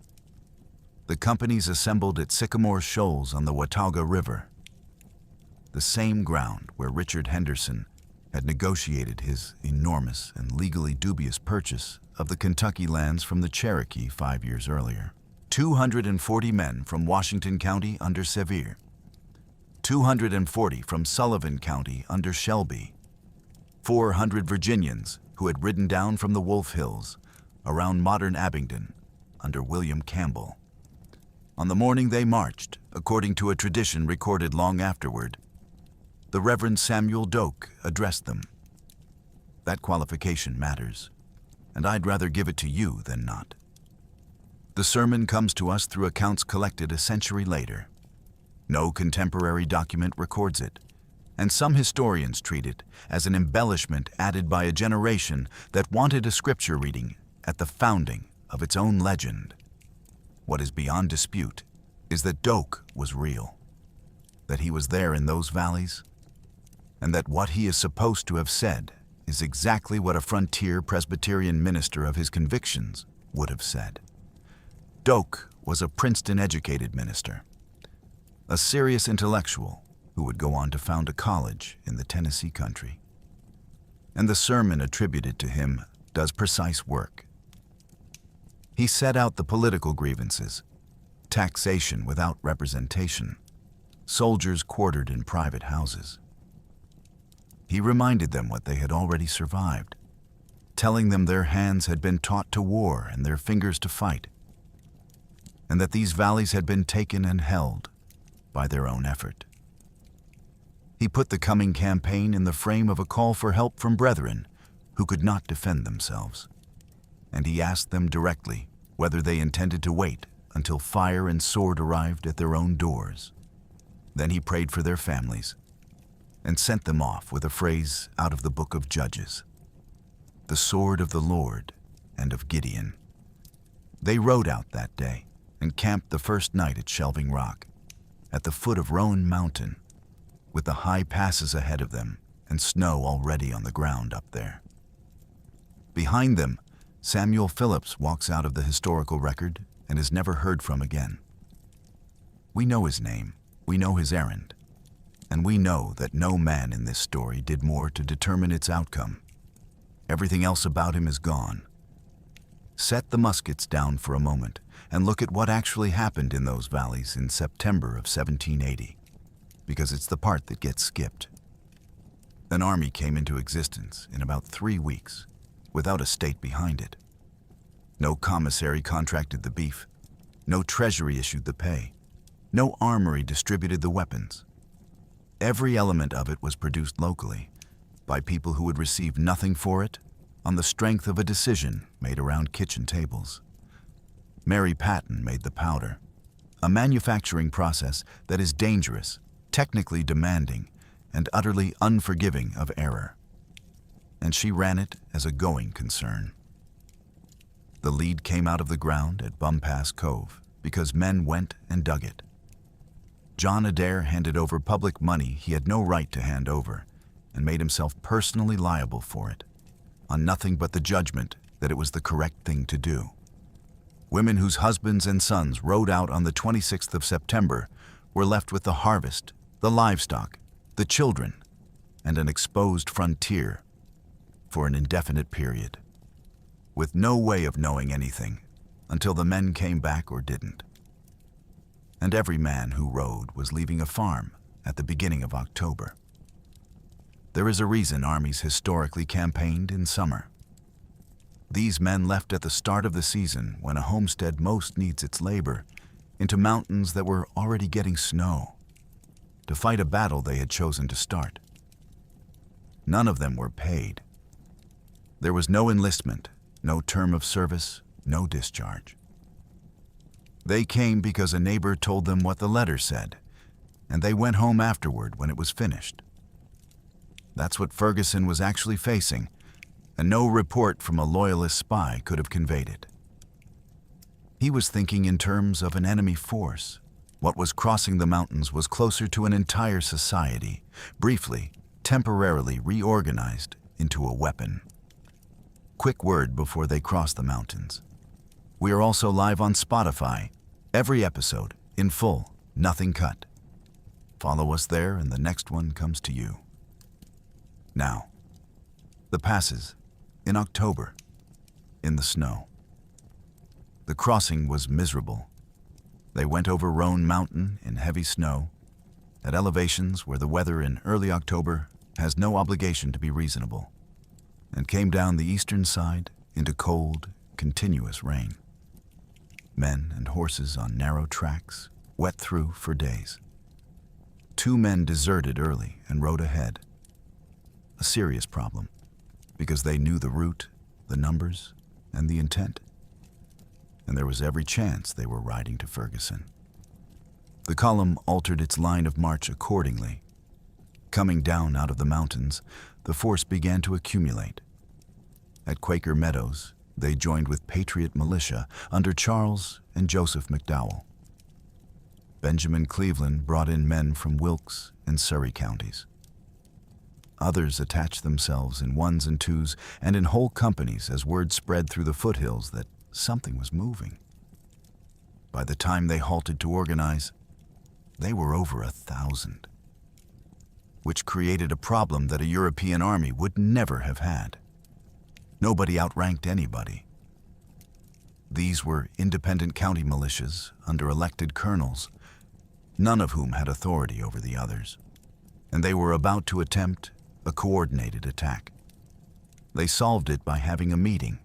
the companies assembled at Sycamore Shoals on the Watauga River, the same ground where Richard Henderson had negotiated his enormous and legally dubious purchase of the Kentucky lands from the Cherokee 5 years earlier. 240 men from Washington County under Sevier, 240 from Sullivan County under Shelby, 400 Virginians who had ridden down from the Wolf Hills around modern Abingdon under William Campbell. On the morning they marched, according to a tradition recorded long afterward, the Reverend Samuel Doak addressed them. That qualification matters, and I'd rather give it to you than not. The sermon comes to us through accounts collected a century later. No contemporary document records it, and some historians treat it as an embellishment added by a generation that wanted a scripture reading at the founding of its own legend. What is beyond dispute is that Doak was real, that he was there in those valleys, and that what he is supposed to have said is exactly what a frontier Presbyterian minister of his convictions would have said. Doak was a Princeton-educated minister, a serious intellectual who would go on to found a college in the Tennessee country. And the sermon attributed to him does precise work. He set out the political grievances, taxation without representation, soldiers quartered in private houses. He reminded them what they had already survived, telling them their hands had been taught to war and their fingers to fight, and that these valleys had been taken and held by their own effort. He put the coming campaign in the frame of a call for help from brethren who could not defend themselves, and he asked them directly whether they intended to wait until fire and sword arrived at their own doors. Then he prayed for their families and sent them off with a phrase out of the book of Judges, "The sword of the Lord and of Gideon." They rode out that day and camped the first night at Shelving Rock, at the foot of Roan Mountain, with the high passes ahead of them and snow already on the ground up there. Behind them, Samuel Phillips walks out of the historical record and is never heard from again. We know his name, we know his errand, and we know that no man in this story did more to determine its outcome. Everything else about him is gone. Set the muskets down for a moment and look at what actually happened in those valleys in September of 1780, because it's the part that gets skipped. An army came into existence in about 3 weeks, without a state behind it. No commissary contracted the beef. No treasury issued the pay. No armory distributed the weapons. Every element of it was produced locally, by people who would receive nothing for it, on the strength of a decision made around kitchen tables. Mary Patton made the powder, a manufacturing process that is dangerous, technically demanding, and utterly unforgiving of error. And she ran it as a going concern. The lead came out of the ground at Bumpass Cove because men went and dug it. John Adair handed over public money he had no right to hand over and made himself personally liable for it, on nothing but the judgment that it was the correct thing to do. Women whose husbands and sons rode out on the 26th of September were left with the harvest, the livestock, the children, and an exposed frontier for an indefinite period, with no way of knowing anything until the men came back or didn't. And every man who rode was leaving a farm at the beginning of October. There is a reason armies historically campaigned in summer. These men left at the start of the season when a homestead most needs its labor, into mountains that were already getting snow, to fight a battle they had chosen to start. None of them were paid. There was no enlistment, no term of service, no discharge. They came because a neighbor told them what the letter said, and they went home afterward when it was finished. That's what Ferguson was actually facing, and no report from a loyalist spy could have conveyed it. He was thinking in terms of an enemy force. What was crossing the mountains was closer to an entire society, briefly, temporarily reorganized into a weapon. Quick word before they cross the mountains. We are also live on Spotify. Every episode, in full, nothing cut. Follow us there and the next one comes to you. Now, the passes, in October, in the snow. The crossing was miserable. They went over Roan Mountain in heavy snow, at elevations where the weather in early October has no obligation to be reasonable, and came down the eastern side into cold, continuous rain. Men and horses on narrow tracks, wet through for days. 2 men deserted early and rode ahead. A serious problem, because they knew the route, the numbers, and the intent. And there was every chance they were riding to Ferguson. The column altered its line of march accordingly. Coming down out of the mountains, the force began to accumulate. At Quaker Meadows, they joined with Patriot militia under Charles and Joseph McDowell. Benjamin Cleveland brought in men from Wilkes and Surrey counties. Others attached themselves in 1s and 2s and in whole companies as word spread through the foothills that something was moving. By the time they halted to organize, they were over 1,000, which created a problem that a European army would never have had. Nobody outranked anybody. These were independent county militias under elected colonels, none of whom had authority over the others, and they were about to attempt a coordinated attack. They solved it by having a meeting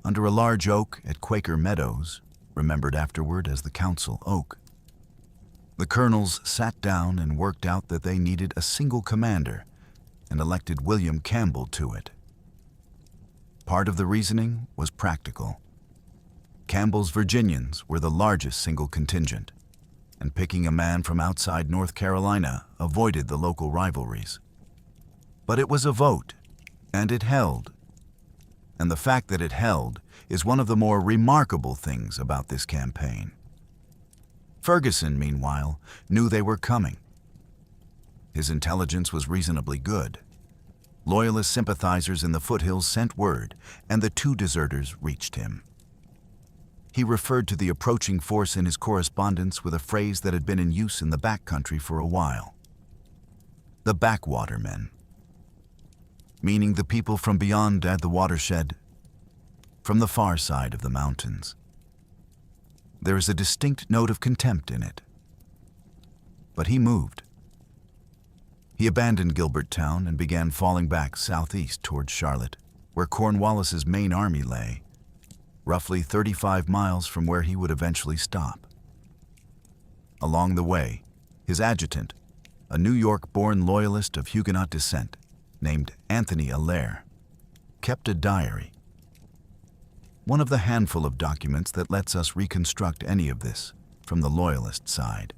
under a large oak at Quaker Meadows, remembered afterward as the Council Oak. The colonels sat down and worked out that they needed a single commander and elected William Campbell to it. Part of the reasoning was practical. Campbell's Virginians were the largest single contingent, and picking a man from outside North Carolina avoided the local rivalries. But it was a vote, and it held. And the fact that it held is one of the more remarkable things about this campaign. Ferguson, meanwhile, knew they were coming. His intelligence was reasonably good. Loyalist sympathizers in the foothills sent word, and the 2 deserters reached him. He referred to the approaching force in his correspondence with a phrase that had been in use in the backcountry for a while. The backwater men, meaning the people from beyond the watershed, from the far side of the mountains. There is a distinct note of contempt in it. But he moved. He abandoned Gilberttown and began falling back southeast toward Charlotte, where Cornwallis's main army lay. roughly 35 miles from where he would eventually stop. Along the way, his adjutant, a New York-born loyalist of Huguenot descent named Anthony Allaire, kept a diary. One of the handful of documents that lets us reconstruct any of this from the loyalist side,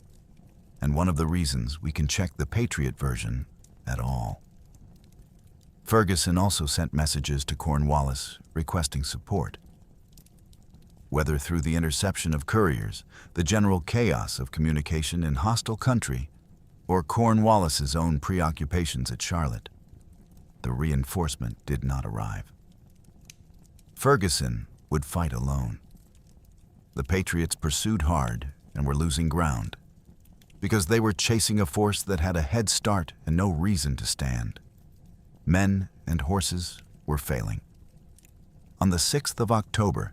and one of the reasons we can check the Patriot version at all. Ferguson also sent messages to Cornwallis requesting support. Whether through the interception of couriers, the general chaos of communication in hostile country, or Cornwallis's own preoccupations at Charlotte, the reinforcement did not arrive. Ferguson would fight alone. The Patriots pursued hard and were losing ground, because they were chasing a force that had a head start and no reason to stand. Men and horses were failing. On the 6th of October,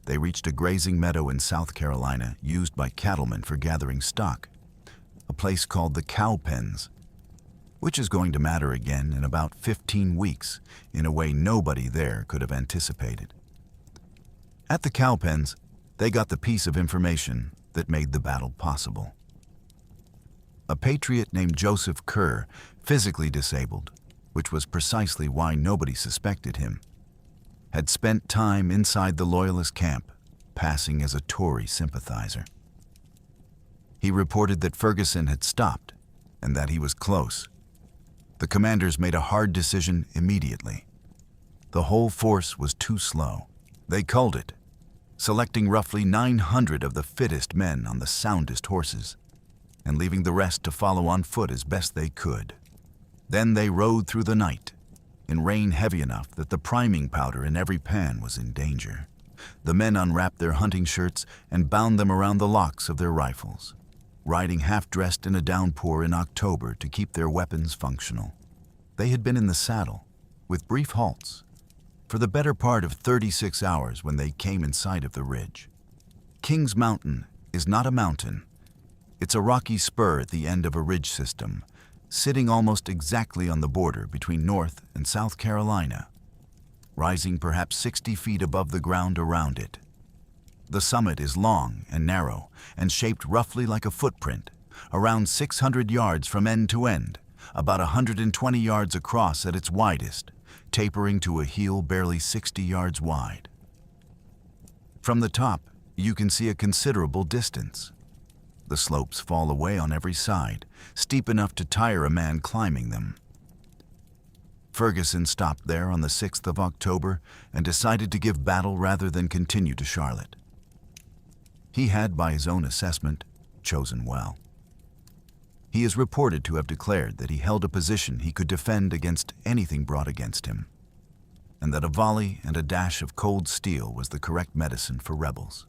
they reached a grazing meadow in South Carolina used by cattlemen for gathering stock, a place called the Cow Pens, which is going to matter again in about 15 weeks in a way nobody there could have anticipated. At the Cow Pens, they got the piece of information that made the battle possible. A patriot named Joseph Kerr, physically disabled, which was precisely why nobody suspected him, had spent time inside the Loyalist camp, passing as a Tory sympathizer. He reported that Ferguson had stopped and that he was close. The commanders made a hard decision immediately. The whole force was too slow. They culled it, selecting roughly 900 of the fittest men on the soundest horses, and leaving the rest to follow on foot as best they could. Then they rode through the night, in rain heavy enough that the priming powder in every pan was in danger. The men unwrapped their hunting shirts and bound them around the locks of their rifles, riding half-dressed in a downpour in October to keep their weapons functional. They had been in the saddle, with brief halts, for the better part of 36 hours when they came in sight of the ridge. Kings Mountain is not a mountain. It's a rocky spur at the end of a ridge system, sitting almost exactly on the border between North and South Carolina, rising perhaps 60 feet above the ground around it. The summit is long and narrow and shaped roughly like a footprint, around 600 yards from end to end, about 120 yards across at its widest, tapering to a heel barely 60 yards wide. From the top, you can see a considerable distance. The slopes fall away on every side, steep enough to tire a man climbing them. Ferguson stopped there on the 6th of October and decided to give battle rather than continue to Charlotte. He had, by his own assessment, chosen well. He is reported to have declared that he held a position he could defend against anything brought against him, and that a volley and a dash of cold steel was the correct medicine for rebels.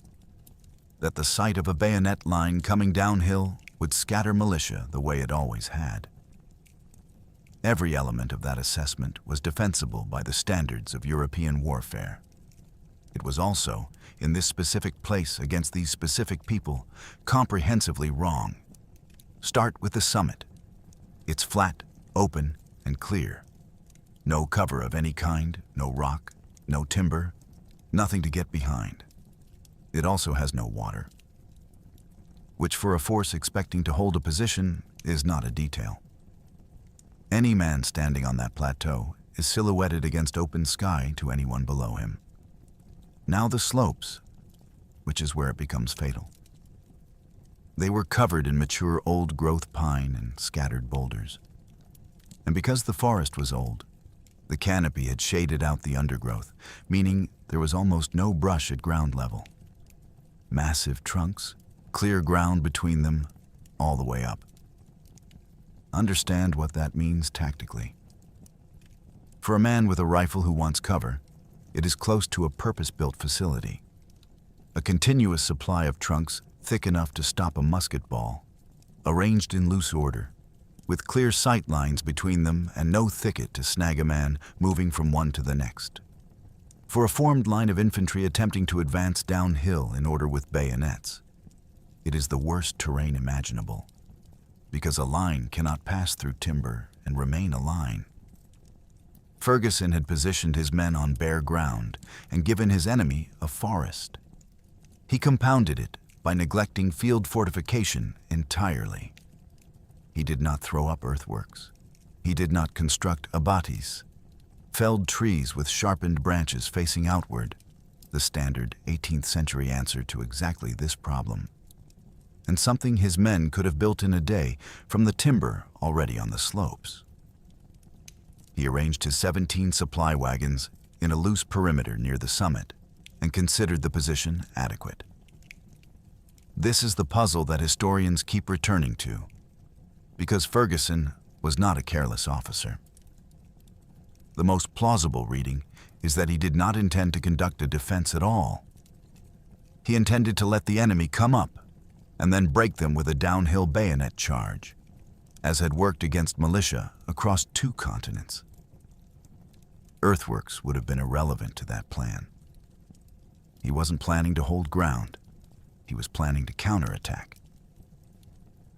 That the sight of a bayonet line coming downhill would scatter militia the way it always had. Every element of that assessment was defensible by the standards of European warfare. It was also, in this specific place against these specific people, comprehensively wrong. Start with the summit. It's flat, open, and clear. No cover of any kind, no rock, no timber, nothing to get behind. It also has no water, which for a force expecting to hold a position is not a detail. Any man standing on that plateau is silhouetted against open sky to anyone below him. Now the slopes, which is where it becomes fatal. They were covered in mature old-growth pine and scattered boulders. And because the forest was old, the canopy had shaded out the undergrowth, meaning there was almost no brush at ground level. Massive trunks, clear ground between them, all the way up. Understand what that means tactically. For a man with a rifle who wants cover, it is close to a purpose-built facility. A continuous supply of trunks thick enough to stop a musket ball, arranged in loose order, with clear sight lines between them and no thicket to snag a man moving from one to the next. For a formed line of infantry attempting to advance downhill in order with bayonets, it is the worst terrain imaginable, because a line cannot pass through timber and remain a line. Ferguson had positioned his men on bare ground and given his enemy a forest. He compounded it by neglecting field fortification entirely. He did not throw up earthworks. He did not construct abatis, felled trees with sharpened branches facing outward, the standard 18th century answer to exactly this problem, and something his men could have built in a day from the timber already on the slopes. He arranged his 17 supply wagons in a loose perimeter near the summit and considered the position adequate. This is the puzzle that historians keep returning to, because Ferguson was not a careless officer. The most plausible reading is that he did not intend to conduct a defense at all. He intended to let the enemy come up and then break them with a downhill bayonet charge, as had worked against militia across 2 continents. Earthworks would have been irrelevant to that plan. He wasn't planning to hold ground. He was planning to counterattack.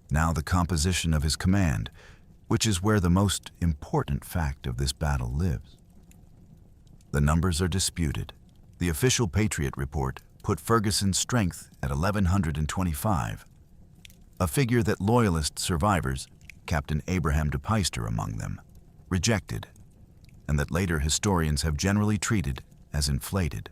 Now the composition of his command, which is where the most important fact of this battle lives. The numbers are disputed. The official Patriot report put Ferguson's strength at 1,125, a figure that Loyalist survivors, Captain Abraham de Peyster among them, rejected, and that later historians have generally treated as inflated.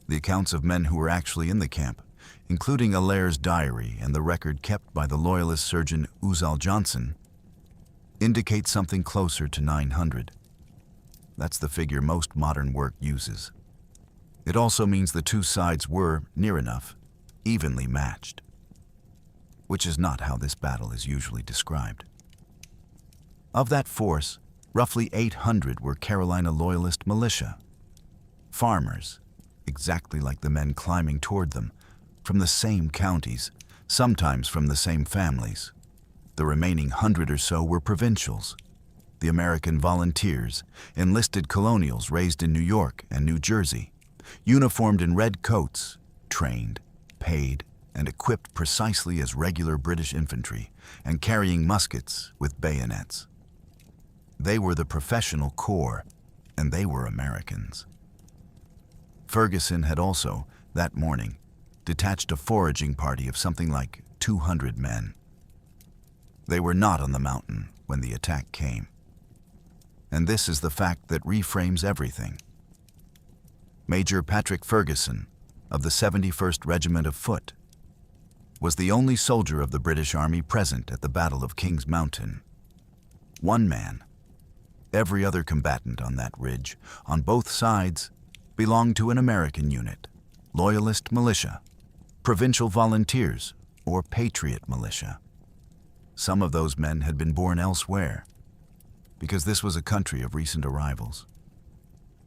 The accounts of men who were actually in the camp, including Allaire's diary and the record kept by the Loyalist surgeon Uzal Johnson, indicate something closer to 900. That's the figure most modern work uses. It also means the 2 sides were, near enough, evenly matched, which is not how this battle is usually described. Of that force, roughly 800 were Carolina Loyalist militia, farmers, exactly like the men climbing toward them, from the same counties, sometimes from the same families. The remaining 100 or so were provincials, the American volunteers, enlisted colonials raised in New York and New Jersey, uniformed in red coats, trained, paid, and equipped precisely as regular British infantry, and carrying muskets with bayonets. They were the professional corps, and they were Americans. Ferguson had also, that morning, detached a foraging party of something like 200 men. They were not on the mountain when the attack came. And this is the fact that reframes everything. Major Patrick Ferguson, of the 71st Regiment of Foot, was the only soldier of the British Army present at the Battle of Kings Mountain. One man. Every other combatant on that ridge, on both sides, belonged to an American unit, Loyalist militia, provincial volunteers, or Patriot militia. Some of those men had been born elsewhere, because this was a country of recent arrivals.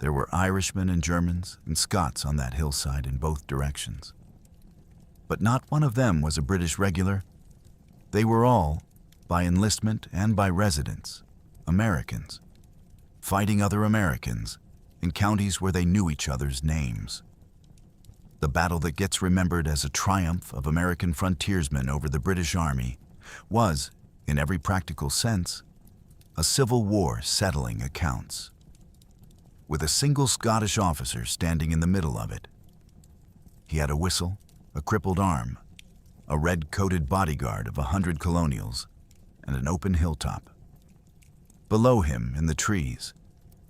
There were Irishmen and Germans and Scots on that hillside in both directions. But not one of them was a British regular. They were all, by enlistment and by residence, Americans, fighting other Americans in counties where they knew each other's names. The battle that gets remembered as a triumph of American frontiersmen over the British Army was, in every practical sense, a civil war settling accounts, with a single Scottish officer standing in the middle of it. He had a whistle, a crippled arm, a red-coated bodyguard of 100 colonials, and an open hilltop. Below him, in the trees,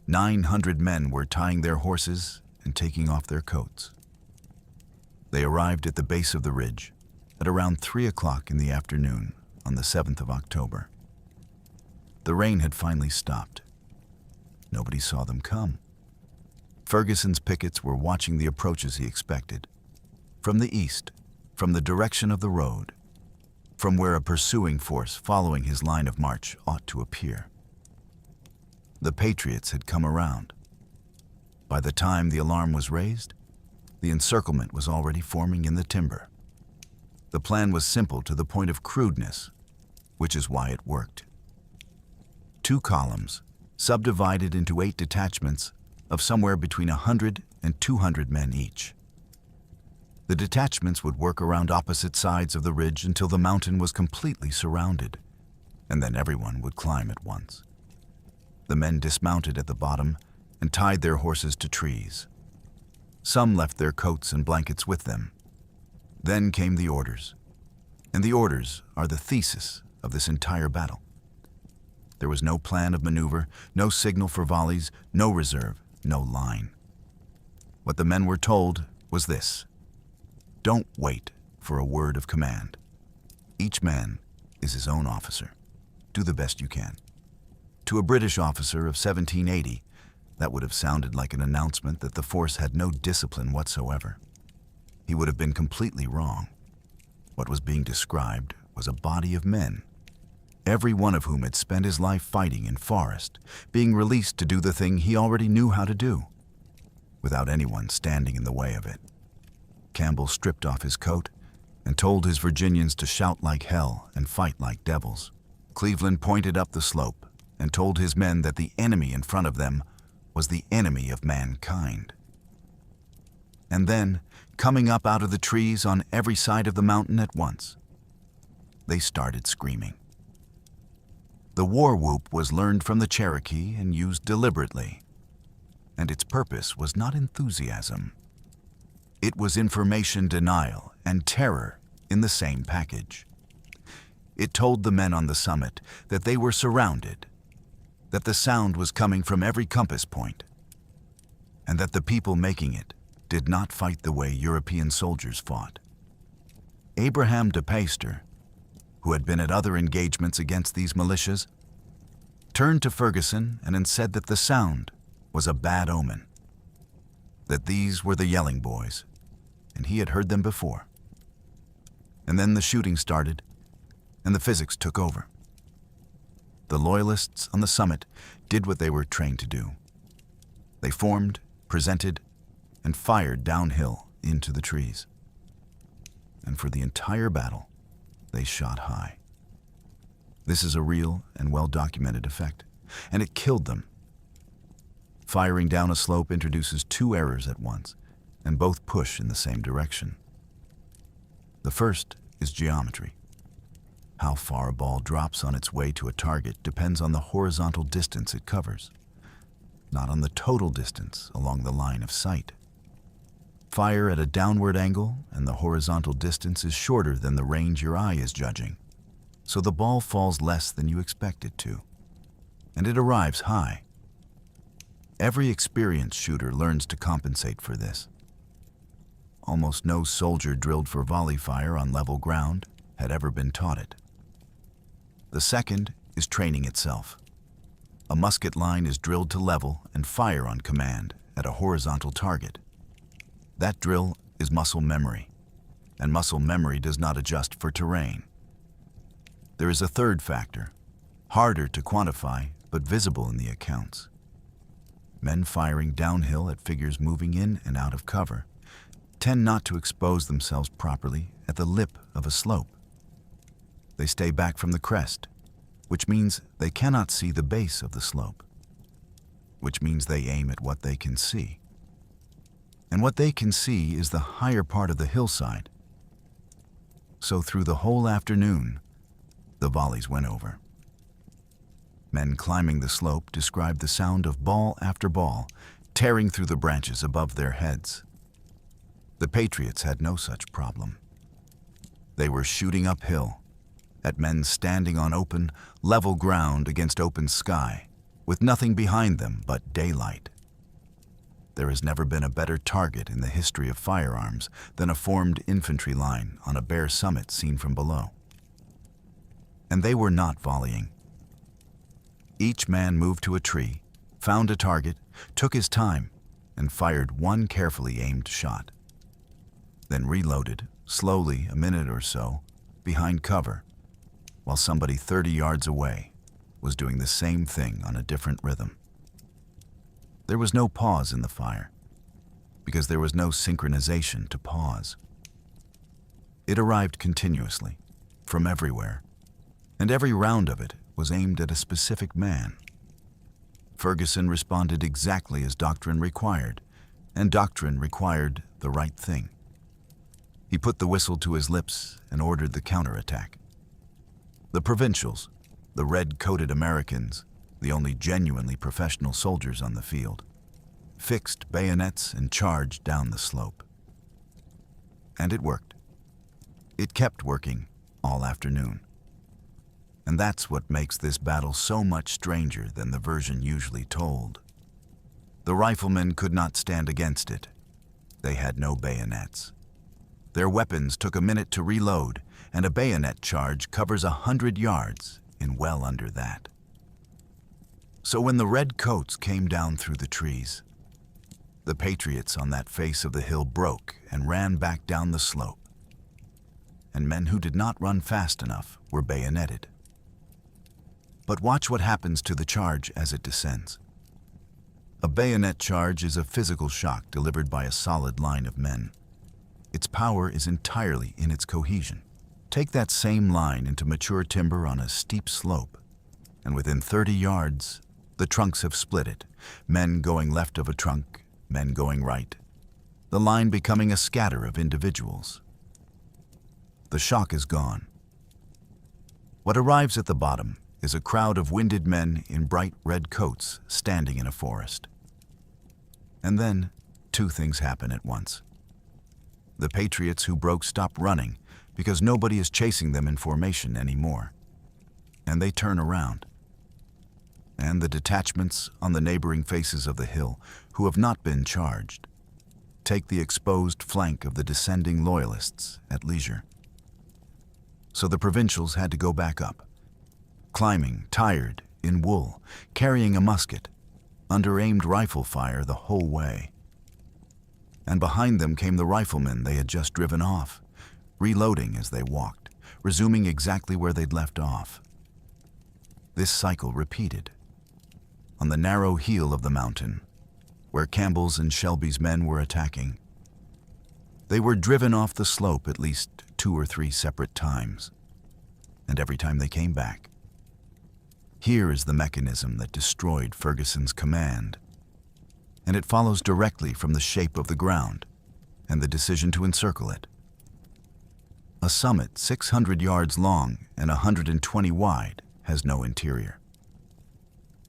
900 men were tying their horses and taking off their coats. They arrived at the base of the ridge at around 3 o'clock in the afternoon on the 7th of October. The rain had finally stopped. Nobody saw them come. Ferguson's pickets were watching the approaches he expected. From the east, from the direction of the road, from where a pursuing force following his line of march ought to appear. The Patriots had come around. By the time the alarm was raised, the encirclement was already forming in the timber. The plan was simple to the point of crudeness, which is why it worked. 2 columns, subdivided into 8 detachments of somewhere between 100 and 200 men each. The detachments would work around opposite sides of the ridge until the mountain was completely surrounded, and then everyone would climb at once. The men dismounted at the bottom and tied their horses to trees. Some left their coats and blankets with them. Then came the orders, and the orders are the thesis of this entire battle. There was no plan of maneuver, no signal for volleys, no reserve, no line. What the men were told was this: don't wait for a word of command. Each man is his own officer. Do the best you can. To a British officer of 1780, that would have sounded like an announcement that the force had no discipline whatsoever. He would have been completely wrong. What was being described was a body of men, every one of whom had spent his life fighting in forest, being released to do the thing he already knew how to do, without anyone standing in the way of it. Campbell stripped off his coat and told his Virginians to shout like hell and fight like devils. Cleveland pointed up the slope and told his men that the enemy in front of them was the enemy of mankind. And then, coming up out of the trees on every side of the mountain at once, they started screaming. The war whoop was learned from the Cherokee and used deliberately, and its purpose was not enthusiasm. It was information denial and terror in the same package. It told the men on the summit that they were surrounded, that the sound was coming from every compass point, and that the people making it did not fight the way European soldiers fought. Abraham de Peyster, who had been at other engagements against these militias, turned to Ferguson and said that the sound was a bad omen, that these were the yelling boys, and he had heard them before. And then the shooting started, and the physics took over. The Loyalists on the summit did what they were trained to do. They formed, presented, and fired downhill into the trees. And for the entire battle, they shot high. This is a real and well-documented effect, and it killed them. Firing down a slope introduces two errors at once, and both push in the same direction. The first is geometry. How far a ball drops on its way to a target depends on the horizontal distance it covers, not on the total distance along the line of sight. Fire at a downward angle, and the horizontal distance is shorter than the range your eye is judging, so the ball falls less than you expect it to, and it arrives high. Every experienced shooter learns to compensate for this. Almost no soldier drilled for volley fire on level ground had ever been taught it. The second is training itself. A musket line is drilled to level and fire on command at a horizontal target. That drill is muscle memory, and muscle memory does not adjust for terrain. There is a third factor, harder to quantify but visible in the accounts. Men firing downhill at figures moving in and out of cover tend not to expose themselves properly at the lip of a slope. They stay back from the crest, which means they cannot see the base of the slope, which means they aim at what they can see. And what they can see is the higher part of the hillside. So through the whole afternoon, the volleys went over. Men climbing the slope described the sound of ball after ball tearing through the branches above their heads. The Patriots had no such problem. They were shooting uphill, at men standing on open, level ground against open sky, with nothing behind them but daylight. There has never been a better target in the history of firearms than a formed infantry line on a bare summit seen from below. And they were not volleying. Each man moved to a tree, found a target, took his time, and fired one carefully aimed shot. Then reloaded, slowly a minute or so, behind cover, while somebody 30 yards away was doing the same thing on a different rhythm. There was no pause in the fire, because there was no synchronization to pause. It arrived continuously, from everywhere, and every round of it was aimed at a specific man. Ferguson responded exactly as doctrine required, and doctrine required the right thing. He put the whistle to his lips and ordered the counterattack. The provincials, the red-coated Americans, the only genuinely professional soldiers on the field, fixed bayonets and charged down the slope. And it worked. It kept working all afternoon. And that's what makes this battle so much stranger than the version usually told. The riflemen could not stand against it. They had no bayonets. Their weapons took a minute to reload, and a bayonet charge covers 100 yards in well under that. So when the red coats came down through the trees, the patriots on that face of the hill broke and ran back down the slope. And men who did not run fast enough were bayoneted. But watch what happens to the charge as it descends. A bayonet charge is a physical shock delivered by a solid line of men. Its power is entirely in its cohesion. Take that same line into mature timber on a steep slope, and within 30 yards, the trunks have split it, men going left of a trunk, men going right, the line becoming a scatter of individuals. The shock is gone. What arrives at the bottom is a crowd of winded men in bright red coats standing in a forest. And then, two things happen at once. The patriots who broke stop running because nobody is chasing them in formation anymore, and they turn around. And the detachments on the neighboring faces of the hill, who have not been charged, take the exposed flank of the descending loyalists at leisure. So the provincials had to go back up, climbing, tired, in wool, carrying a musket, under aimed rifle fire the whole way. And behind them came the riflemen they had just driven off, reloading as they walked, resuming exactly where they'd left off. This cycle repeated. On the narrow heel of the mountain, where Campbell's and Shelby's men were attacking, they were driven off the slope at least 2 or 3 separate times, and every time they came back. Here is the mechanism that destroyed Ferguson's command, and it follows directly from the shape of the ground and the decision to encircle it. A summit 600 yards long and 120 wide has no interior.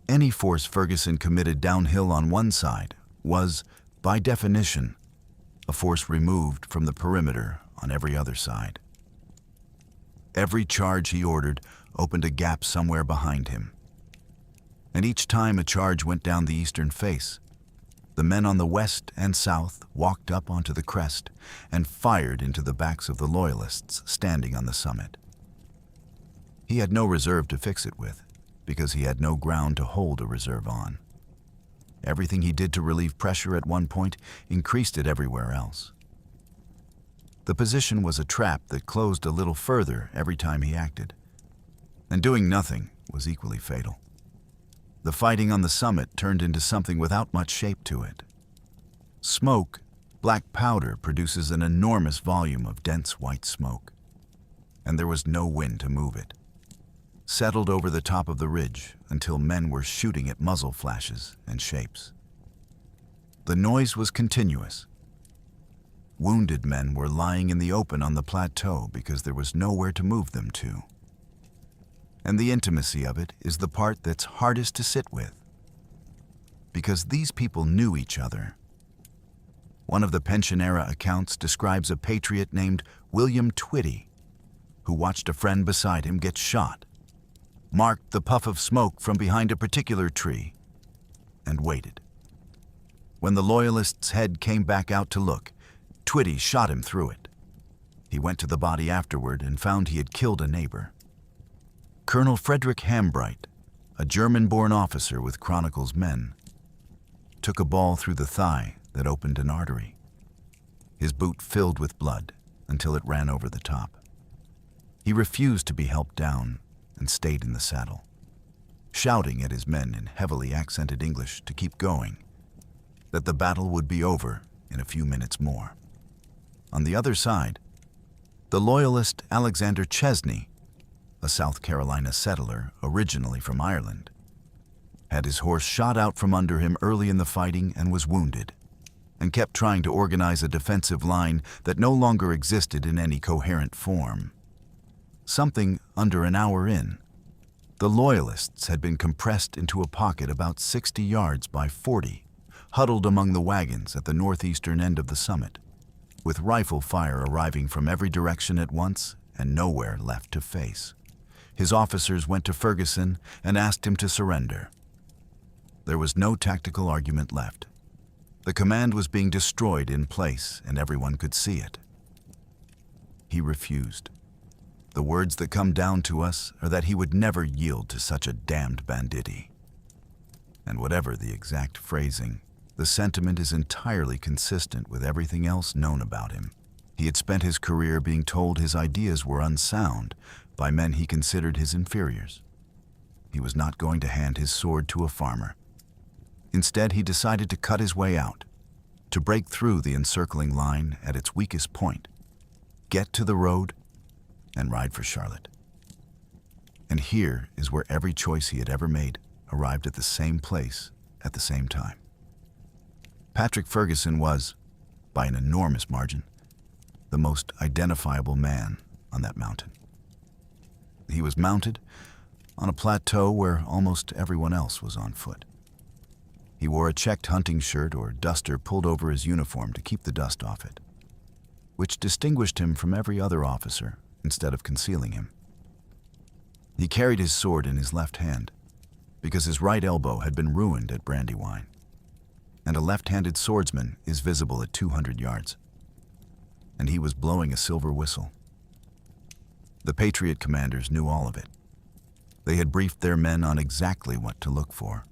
Any force Ferguson committed downhill on one side was, by definition, a force removed from the perimeter on every other side. Every charge he ordered opened a gap somewhere behind him. And each time a charge went down the eastern face, the men on the west and south walked up onto the crest and fired into the backs of the loyalists standing on the summit. He had no reserve to fix it with, because he had no ground to hold a reserve on. Everything he did to relieve pressure at one point increased it everywhere else. The position was a trap that closed a little further every time he acted, and doing nothing was equally fatal. The fighting on the summit turned into something without much shape to it. Smoke, black powder, produces an enormous volume of dense white smoke, and there was no wind to move it. Settled over the top of the ridge until men were shooting at muzzle flashes and shapes. The noise was continuous. Wounded men were lying in the open on the plateau because there was nowhere to move them to. And the intimacy of it is the part that's hardest to sit with, because these people knew each other. One of the pension-era accounts describes a patriot named William Twitty, who watched a friend beside him get shot, marked the puff of smoke from behind a particular tree, and waited. When the loyalist's head came back out to look, Twitty shot him through it. He went to the body afterward and found he had killed a neighbor. Colonel Frederick Hambright, a German-born officer with Chronicle's men, took a ball through the thigh that opened an artery. His boot filled with blood until it ran over the top. He refused to be helped down and stayed in the saddle, shouting at his men in heavily accented English to keep going, that the battle would be over in a few minutes more. On the other side, the loyalist Alexander Chesney, a South Carolina settler originally from Ireland, had his horse shot out from under him early in the fighting and was wounded, and kept trying to organize a defensive line that no longer existed in any coherent form. Something under an hour in, The Loyalists had been compressed into a pocket about 60 yards by 40, huddled among the wagons at the northeastern end of the summit, with rifle fire arriving from every direction at once and nowhere left to face. His officers went to Ferguson and asked him to surrender. There was no tactical argument left. The command was being destroyed in place, and everyone could see it. He refused. The words that come down to us are that he would never yield to such a damned banditti. And whatever the exact phrasing, the sentiment is entirely consistent with everything else known about him. He had spent his career being told his ideas were unsound by men he considered his inferiors. He was not going to hand his sword to a farmer. Instead, he decided to cut his way out, to break through the encircling line at its weakest point, get to the road, and ride for Charlotte. And here is where every choice he had ever made arrived at the same place at the same time. Patrick Ferguson was, by an enormous margin, the most identifiable man on that mountain. He was mounted on a plateau where almost everyone else was on foot. He wore a checked hunting shirt or duster pulled over his uniform to keep the dust off it, which distinguished him from every other officer instead of concealing him. He carried his sword in his left hand because his right elbow had been ruined at Brandywine, and a left-handed swordsman is visible at 200 yards. And he was blowing a silver whistle. The Patriot commanders knew all of it. They had briefed their men on exactly what to look for.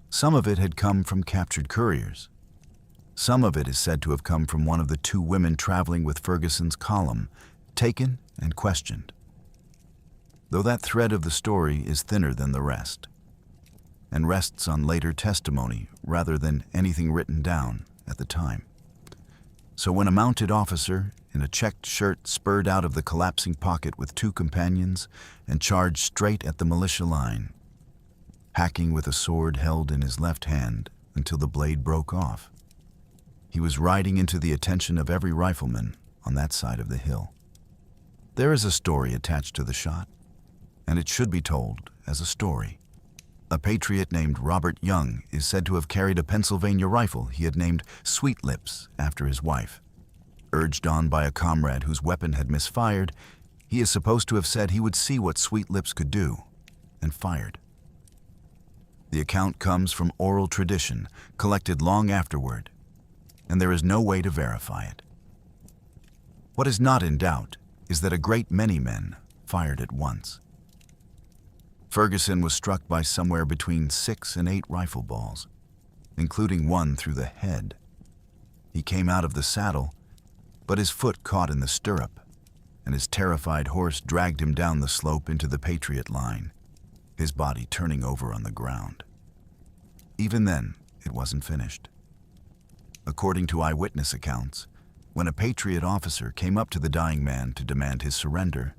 Some of it had come from captured couriers. Some of it is said to have come from one of the two women traveling with Ferguson's column, taken and questioned. Though that thread of the story is thinner than the rest, and rests on later testimony rather than anything written down at the time. So when a mounted officer in a checked shirt spurred out of the collapsing pocket with two companions and charged straight at the militia line, hacking with a sword held in his left hand until the blade broke off, he was riding into the attention of every rifleman on that side of the hill. There is a story attached to the shot, and it should be told as a story. A patriot named Robert Young is said to have carried a Pennsylvania rifle he had named Sweet Lips after his wife. Urged on by a comrade whose weapon had misfired, he is supposed to have said he would see what Sweet Lips could do, and fired. The account comes from oral tradition, collected long afterward, and there is no way to verify it. What is not in doubt is that a great many men fired at once. Ferguson was struck by somewhere between 6 and 8 rifle balls, including one through the head. He came out of the saddle, but his foot caught in the stirrup, and his terrified horse dragged him down the slope into the Patriot line, his body turning over on the ground. Even then, it wasn't finished. According to eyewitness accounts, when a Patriot officer came up to the dying man to demand his surrender,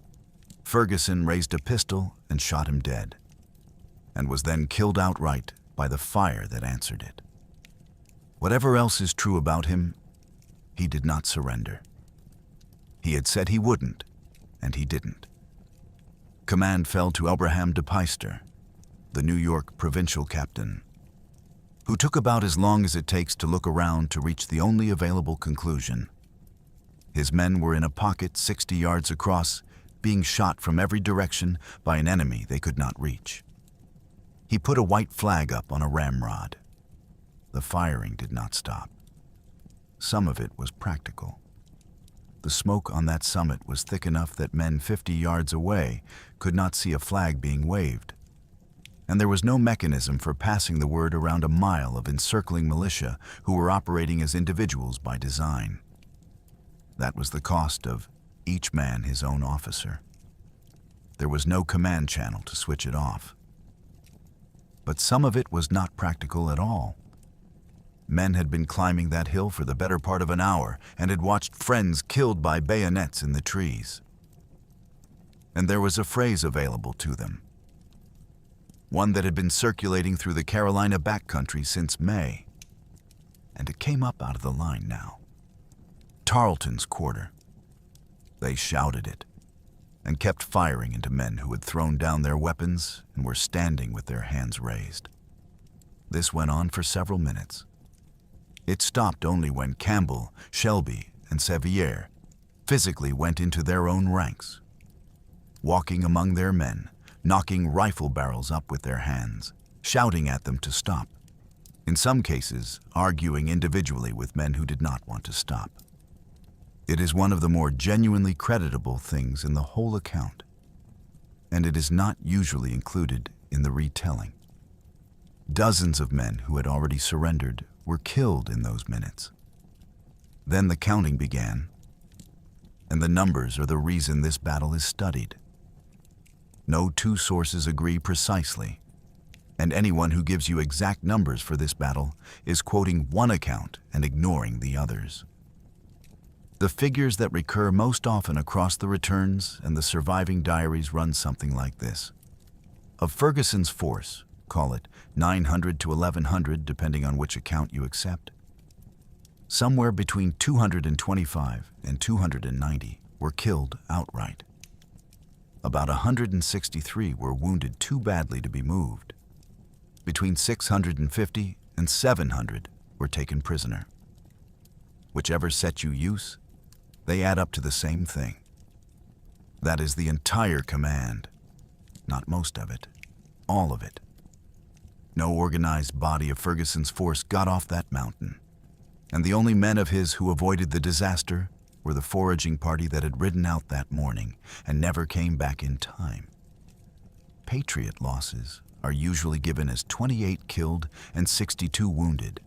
Ferguson raised a pistol and shot him dead, and was then killed outright by the fire that answered it. Whatever else is true about him, he did not surrender. He had said he wouldn't, and he didn't. Command fell to Abraham de Peyster, the New York provincial captain, who took about as long as it takes to look around to reach the only available conclusion. His men were in a pocket 60 yards across, being shot from every direction by an enemy they could not reach. He put a white flag up on a ramrod. The firing did not stop. Some of it was practical. The smoke on that summit was thick enough that men 50 yards away could not see a flag being waved. And there was no mechanism for passing the word around a mile of encircling militia who were operating as individuals by design. That was the cost of each man his own officer. There was no command channel to switch it off. But some of it was not practical at all. Men had been climbing that hill for the better part of an hour and had watched friends killed by bayonets in the trees. And there was a phrase available to them, one that had been circulating through the Carolina backcountry since May, and it came up out of the line now. Tarleton's quarter. They shouted it. and kept firing into men who had thrown down their weapons and were standing with their hands raised. This went on for several minutes. It stopped only when Campbell, Shelby, and Sevier physically went into their own ranks, walking among their men, knocking rifle barrels up with their hands, shouting at them to stop, in some cases arguing individually with men who did not want to stop. It is one of the more genuinely creditable things in the whole account, and it is not usually included in the retelling. Dozens of men who had already surrendered were killed in those minutes. Then the counting began, and the numbers are the reason this battle is studied. No two sources agree precisely, and anyone who gives you exact numbers for this battle is quoting one account and ignoring the others. The figures that recur most often across the returns and the surviving diaries run something like this. Of Ferguson's force, call it 900 to 1100 depending on which account you accept, somewhere between 225 and 290 were killed outright. About 163 were wounded too badly to be moved. Between 650 and 700 were taken prisoner. Whichever set you use, they add up to the same thing. That is the entire command, not most of it, all of it. No organized body of Ferguson's force got off that mountain, and the only men of his who avoided the disaster were the foraging party that had ridden out that morning and never came back in time. Patriot losses are usually given as 28 killed and 62 wounded,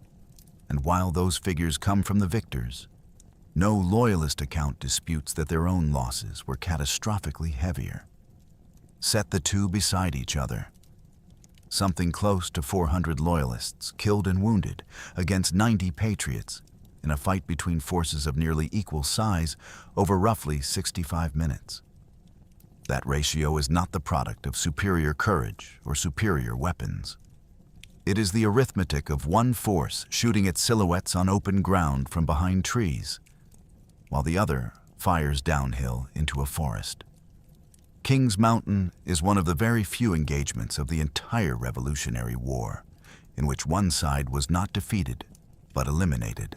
and while those figures come from the victors, no Loyalist account disputes that their own losses were catastrophically heavier. Set the two beside each other. Something close to 400 Loyalists killed and wounded against 90 Patriots in a fight between forces of nearly equal size over roughly 65 minutes. That ratio is not the product of superior courage or superior weapons. It is the arithmetic of one force shooting at silhouettes on open ground from behind trees, while the other fires downhill into a forest. King's Mountain is one of the very few engagements of the entire Revolutionary War in which one side was not defeated but eliminated.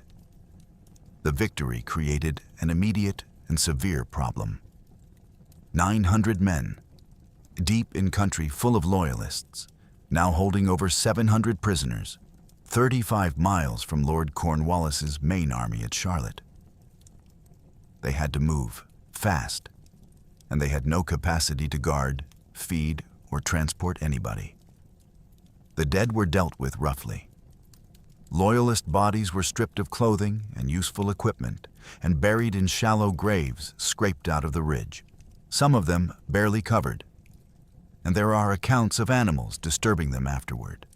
The victory created an immediate and severe problem. 900 men, deep in country full of Loyalists, now holding over 700 prisoners, 35 miles from Lord Cornwallis's main army at Charlotte. They had to move fast, and they had no capacity to guard, feed, or transport anybody. The dead were dealt with roughly. Loyalist bodies were stripped of clothing and useful equipment and buried in shallow graves scraped out of the ridge, some of them barely covered, and there are accounts of animals disturbing them afterward.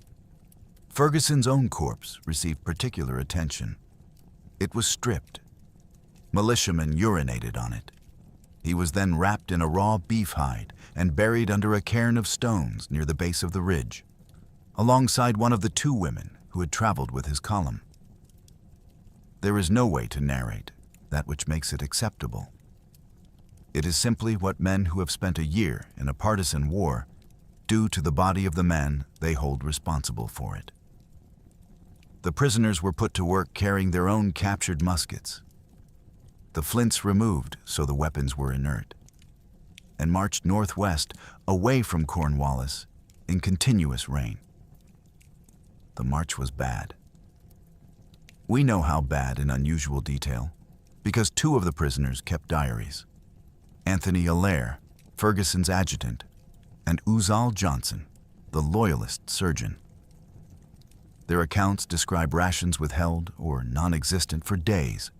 Ferguson's own corpse received particular attention. It was stripped. Militiamen urinated on it. He was then wrapped in a raw beef hide and buried under a cairn of stones near the base of the ridge, alongside one of the two women who had traveled with his column. There is no way to narrate that which makes it acceptable. It is simply what men who have spent a year in a partisan war do to the body of the man they hold responsible for it. The prisoners were put to work carrying their own captured muskets, the flints removed so the weapons were inert, and marched northwest away from Cornwallis in continuous rain. The march was bad. We know how bad in unusual detail because two of the prisoners kept diaries: Anthony Allaire, Ferguson's adjutant, and Uzal Johnson, the Loyalist surgeon. Their accounts describe rations withheld or non-existent for days,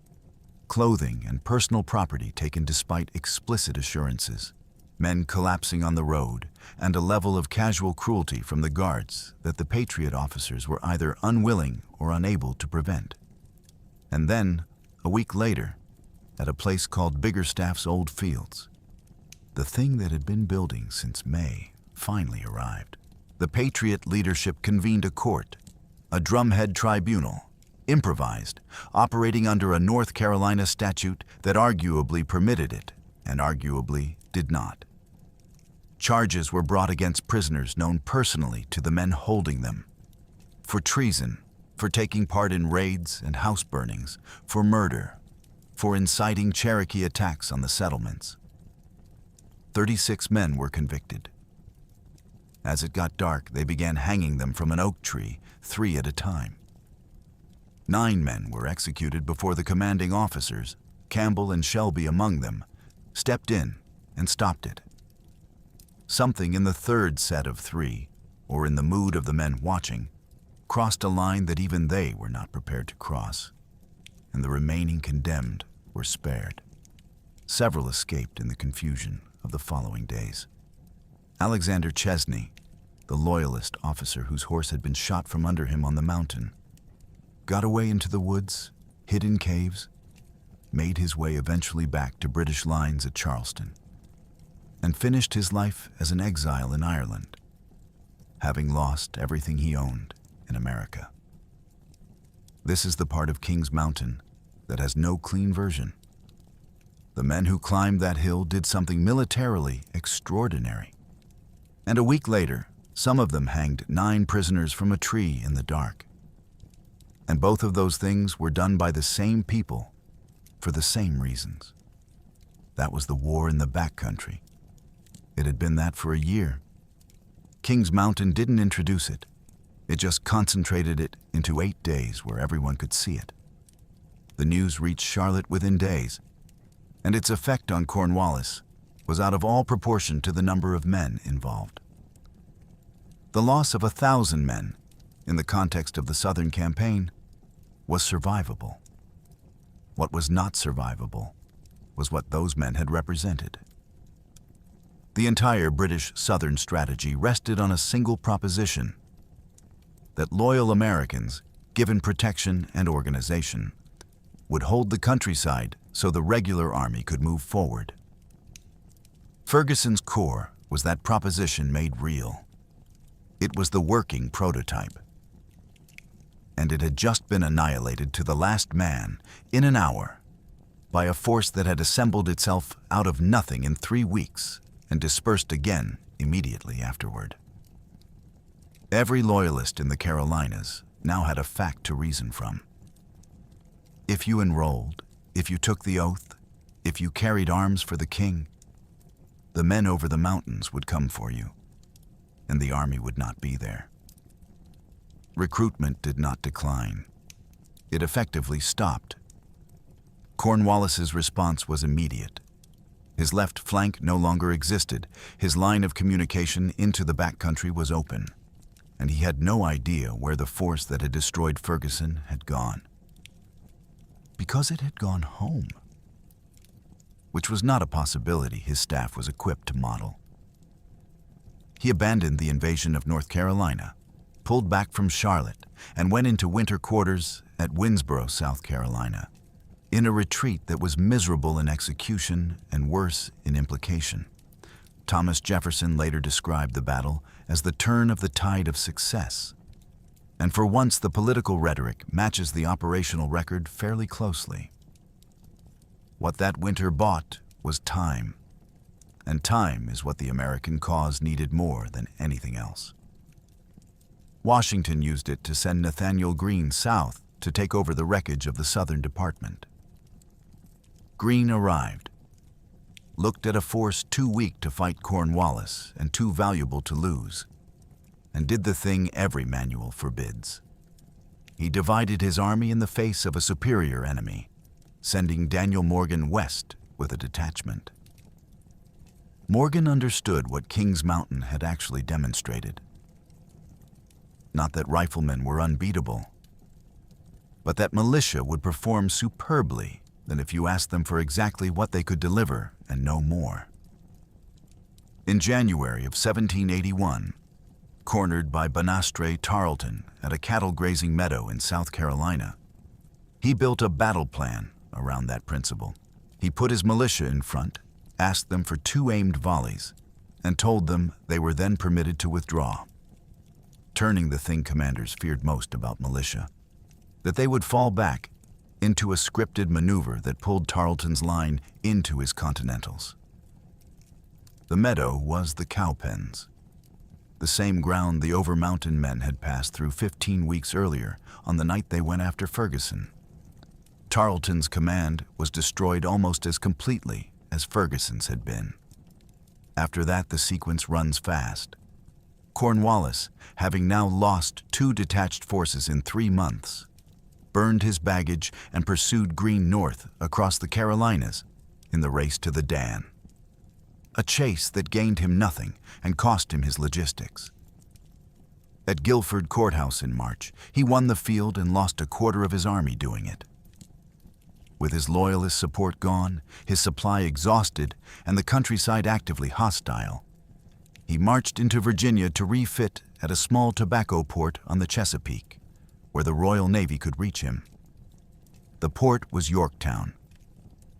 clothing and personal property taken despite explicit assurances, men collapsing on the road, and a level of casual cruelty from the guards that the Patriot officers were either unwilling or unable to prevent. And then, a week later, at a place called Biggerstaff's Old Fields, the thing that had been building since May finally arrived. The Patriot leadership convened a court, a drumhead tribunal, improvised, operating under a North Carolina statute that arguably permitted it and arguably did not. Charges were brought against prisoners known personally to the men holding them, for treason, for taking part in raids and house burnings, for murder, for inciting Cherokee attacks on the settlements. 36 men were convicted. As it got dark, they began hanging them from an oak tree, 3 at a time. 9 men were executed before the commanding officers, Campbell and Shelby among them, stepped in and stopped it. Something in the third set of 3, or in the mood of the men watching, crossed a line that even they were not prepared to cross, and the remaining condemned were spared. Several escaped in the confusion of the following days. Alexander Chesney, the loyalist officer whose horse had been shot from under him on the mountain, got away into the woods, hid in caves, made his way eventually back to British lines at Charleston, and finished his life as an exile in Ireland, having lost everything he owned in America. This is the part of Kings Mountain that has no clean version. The men who climbed that hill did something militarily extraordinary. And a week later, some of them hanged 9 prisoners from a tree in the dark. And both of those things were done by the same people for the same reasons. That was the war in the backcountry. It had been that for a year. Kings Mountain didn't introduce it. It just concentrated it into 8 days where everyone could see it. The news reached Charlotte within days, and its effect on Cornwallis was out of all proportion to the number of men involved. The loss of 1,000 men, in the context of the Southern campaign, was survivable. What was not survivable was what those men had represented. The entire British Southern strategy rested on a single proposition: that loyal Americans, given protection and organization, would hold the countryside so the regular army could move forward. Ferguson's Corps was that proposition made real. It was the working prototype. And it had just been annihilated to the last man in an hour by a force that had assembled itself out of nothing in 3 weeks and dispersed again immediately afterward. Every loyalist in the Carolinas now had a fact to reason from. If you enrolled, if you took the oath, if you carried arms for the king, the men over the mountains would come for you, and the army would not be there. Recruitment did not decline. It effectively stopped. Cornwallis's response was immediate. His left flank no longer existed. His line of communication into the backcountry was open, and he had no idea where the force that had destroyed Ferguson had gone. Because it had gone home, which was not a possibility his staff was equipped to model. He abandoned the invasion of North Carolina, pulled back from Charlotte, and went into winter quarters at Winnsboro, South Carolina, in a retreat that was miserable in execution and worse in implication. Thomas Jefferson later described the battle as the turn of the tide of success. And for once, the political rhetoric matches the operational record fairly closely. What that winter bought was time, and time is what the American cause needed more than anything else. Washington used it to send Nathanael Greene south to take over the wreckage of the Southern Department. Greene arrived, looked at a force too weak to fight Cornwallis and too valuable to lose, and did the thing every manual forbids. He divided his army in the face of a superior enemy, sending Daniel Morgan west with a detachment. Morgan understood what Kings Mountain had actually demonstrated. Not that riflemen were unbeatable, but that militia would perform superbly than if you asked them for exactly what they could deliver and no more. In January of 1781, cornered by Banastre Tarleton at a cattle grazing meadow in South Carolina, he built a battle plan around that principle. He put his militia in front, asked them for 2 aimed volleys, and told them they were then permitted to withdraw, turning the thing commanders feared most about militia, that they would fall back into a scripted maneuver that pulled Tarleton's line into his Continentals. The meadow was the cowpens, the same ground the Overmountain Men had passed through 15 weeks earlier on the night they went after Ferguson. Tarleton's command was destroyed almost as completely as Ferguson's had been. After that, the sequence runs fast. Cornwallis, having now lost 2 detached forces in 3 months, burned his baggage and pursued Greene north across the Carolinas in the race to the Dan. A chase that gained him nothing and cost him his logistics. At Guilford Courthouse in March, he won the field and lost a quarter of his army doing it. With his loyalist support gone, his supply exhausted, and the countryside actively hostile, he marched into Virginia to refit at a small tobacco port on the Chesapeake, where the Royal Navy could reach him. The port was Yorktown.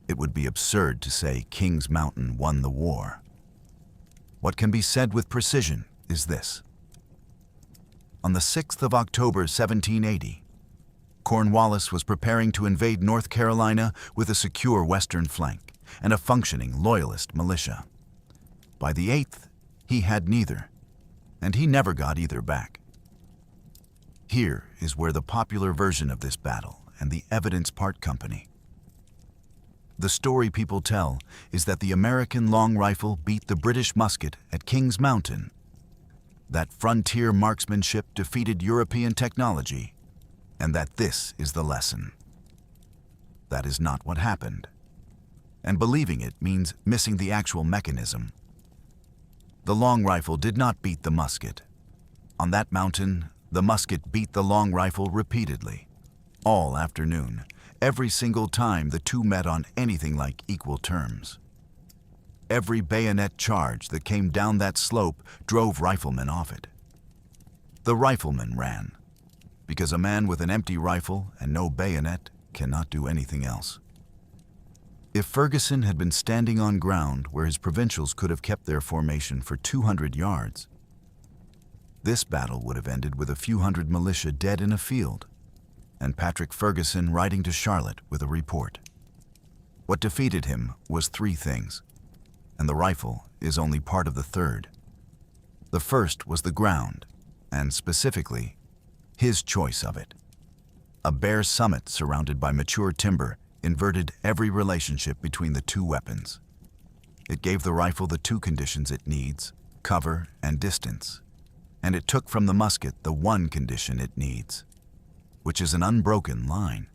It would be absurd to say Kings Mountain won the war. What can be said with precision is this. On the 6th of October, 1780, Cornwallis was preparing to invade North Carolina with a secure western flank and a functioning Loyalist militia. By the 8th, he had neither, and he never got either back. Here is where the popular version of this battle and the evidence part company. The story people tell is that the American long rifle beat the British musket at Kings Mountain, that frontier marksmanship defeated European technology, and that this is the lesson. That is not what happened, and believing it means missing the actual mechanism. The long rifle did not beat the musket. On that mountain, the musket beat the long rifle repeatedly, all afternoon, every single time the two met on anything like equal terms. Every bayonet charge that came down that slope drove riflemen off it. The riflemen ran, because a man with an empty rifle and no bayonet cannot do anything else. If Ferguson had been standing on ground where his provincials could have kept their formation for 200 yards, this battle would have ended with a few hundred militia dead in a field, and Patrick Ferguson riding to Charlotte with a report. What defeated him was 3 things, and the rifle is only part of the third. The first was the ground, and specifically, his choice of it. A bare summit surrounded by mature timber inverted every relationship between the 2 weapons. It gave the rifle the 2 conditions it needs, cover and distance, and it took from the musket the 1 condition it needs, which is an unbroken line.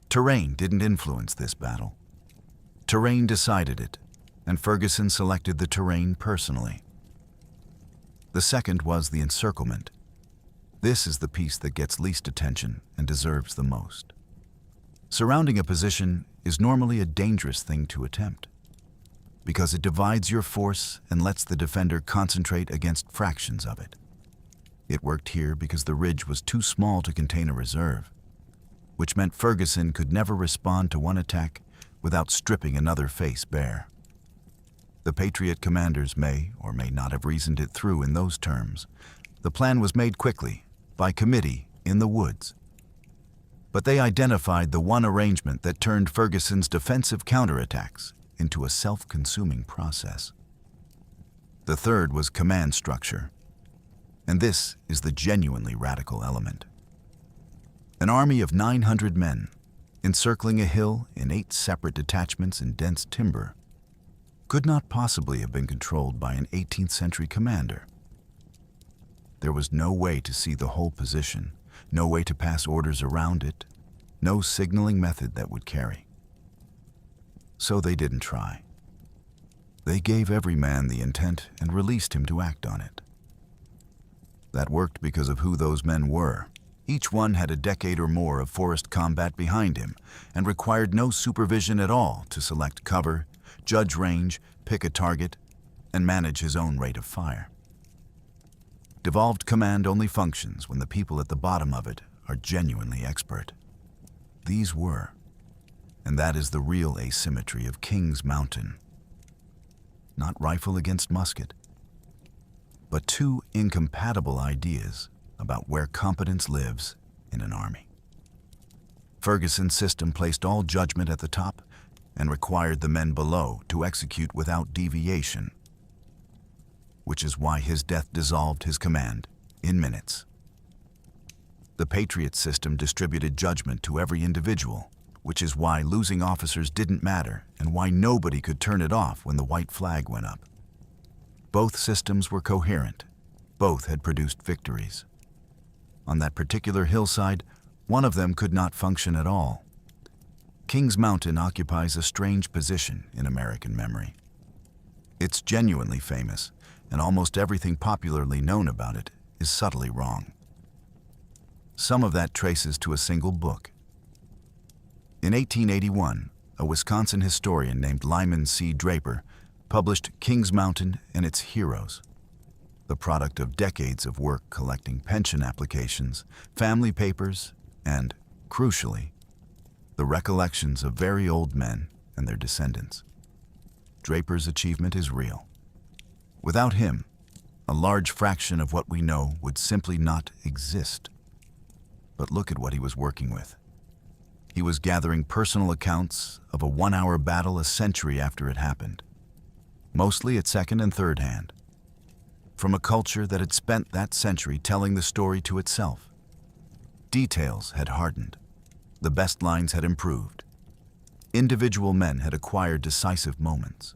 Terrain didn't influence this battle. Terrain decided it, and Ferguson selected the terrain personally. The second was the encirclement. This is the piece that gets least attention and deserves the most. Surrounding a position is normally a dangerous thing to attempt, because it divides your force and lets the defender concentrate against fractions of it. It worked here because the ridge was too small to contain a reserve, which meant Ferguson could never respond to one attack without stripping another face bare. The Patriot commanders may or may not have reasoned it through in those terms. The plan was made quickly, by committee, in the woods. But they identified the one arrangement that turned Ferguson's defensive counterattacks into a self-consuming process. The third was command structure, and this is the genuinely radical element. An army of 900 men, encircling a hill in 8 separate detachments in dense timber, could not possibly have been controlled by an 18th century commander. There was no way to see the whole position, no way to pass orders around it, no signaling method that would carry. So they didn't try. They gave every man the intent and released him to act on it. That worked because of who those men were. Each one had a decade or more of forest combat behind him and required no supervision at all to select cover, judge range, pick a target, and manage his own rate of fire. Devolved command only functions when the people at the bottom of it are genuinely expert. These were, and that is the real asymmetry of Kings Mountain. Not rifle against musket, but 2 incompatible ideas about where competence lives in an army. Ferguson's system placed all judgment at the top and required the men below to execute without deviation, which is why his death dissolved his command in minutes. The Patriot system distributed judgment to every individual, which is why losing officers didn't matter and why nobody could turn it off when the white flag went up. Both systems were coherent. Both had produced victories. On that particular hillside, one of them could not function at all. Kings Mountain occupies a strange position in American memory. It's genuinely famous, and almost everything popularly known about it is subtly wrong. Some of that traces to a single book. In 1881, a Wisconsin historian named Lyman C. Draper published Kings Mountain and Its Heroes, the product of decades of work collecting pension applications, family papers, and, crucially, the recollections of very old men and their descendants. Draper's achievement is real. Without him, a large fraction of what we know would simply not exist. But look at what he was working with. He was gathering personal accounts of a one-hour battle a century after it happened, mostly at second and third hand, from a culture that had spent that century telling the story to itself. Details had hardened. The best lines had improved. Individual men had acquired decisive moments.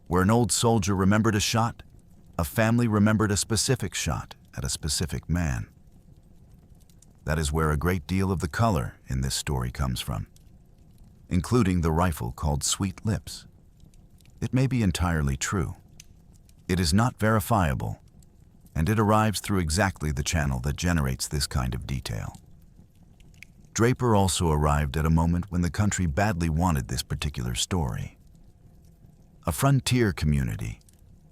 Where an old soldier remembered a shot, a family remembered a specific shot at a specific man. That is where a great deal of the color in this story comes from, including the rifle called Sweet Lips. It may be entirely true. It is not verifiable, and it arrives through exactly the channel that generates this kind of detail. Draper also arrived at a moment when the country badly wanted this particular story. A frontier community,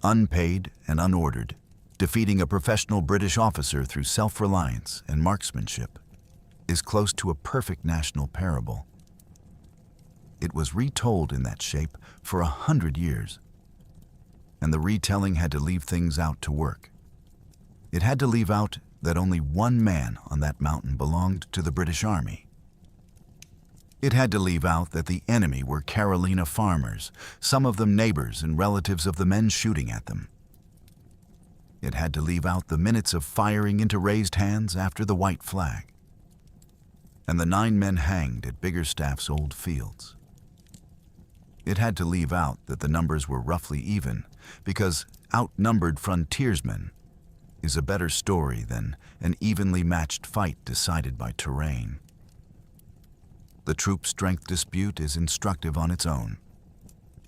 unpaid and unordered, defeating a professional British officer through self-reliance and marksmanship, is close to a perfect national parable. It was retold in that shape for 100 years, and the retelling had to leave things out to work. It had to leave out that only one man on that mountain belonged to the British Army. It had to leave out that the enemy were Carolina farmers, some of them neighbors and relatives of the men shooting at them. It had to leave out the minutes of firing into raised hands after the white flag, and the 9 men hanged at Biggerstaff's old fields. It had to leave out that the numbers were roughly even, because outnumbered frontiersmen is a better story than an evenly matched fight decided by terrain. The troop strength dispute is instructive on its own.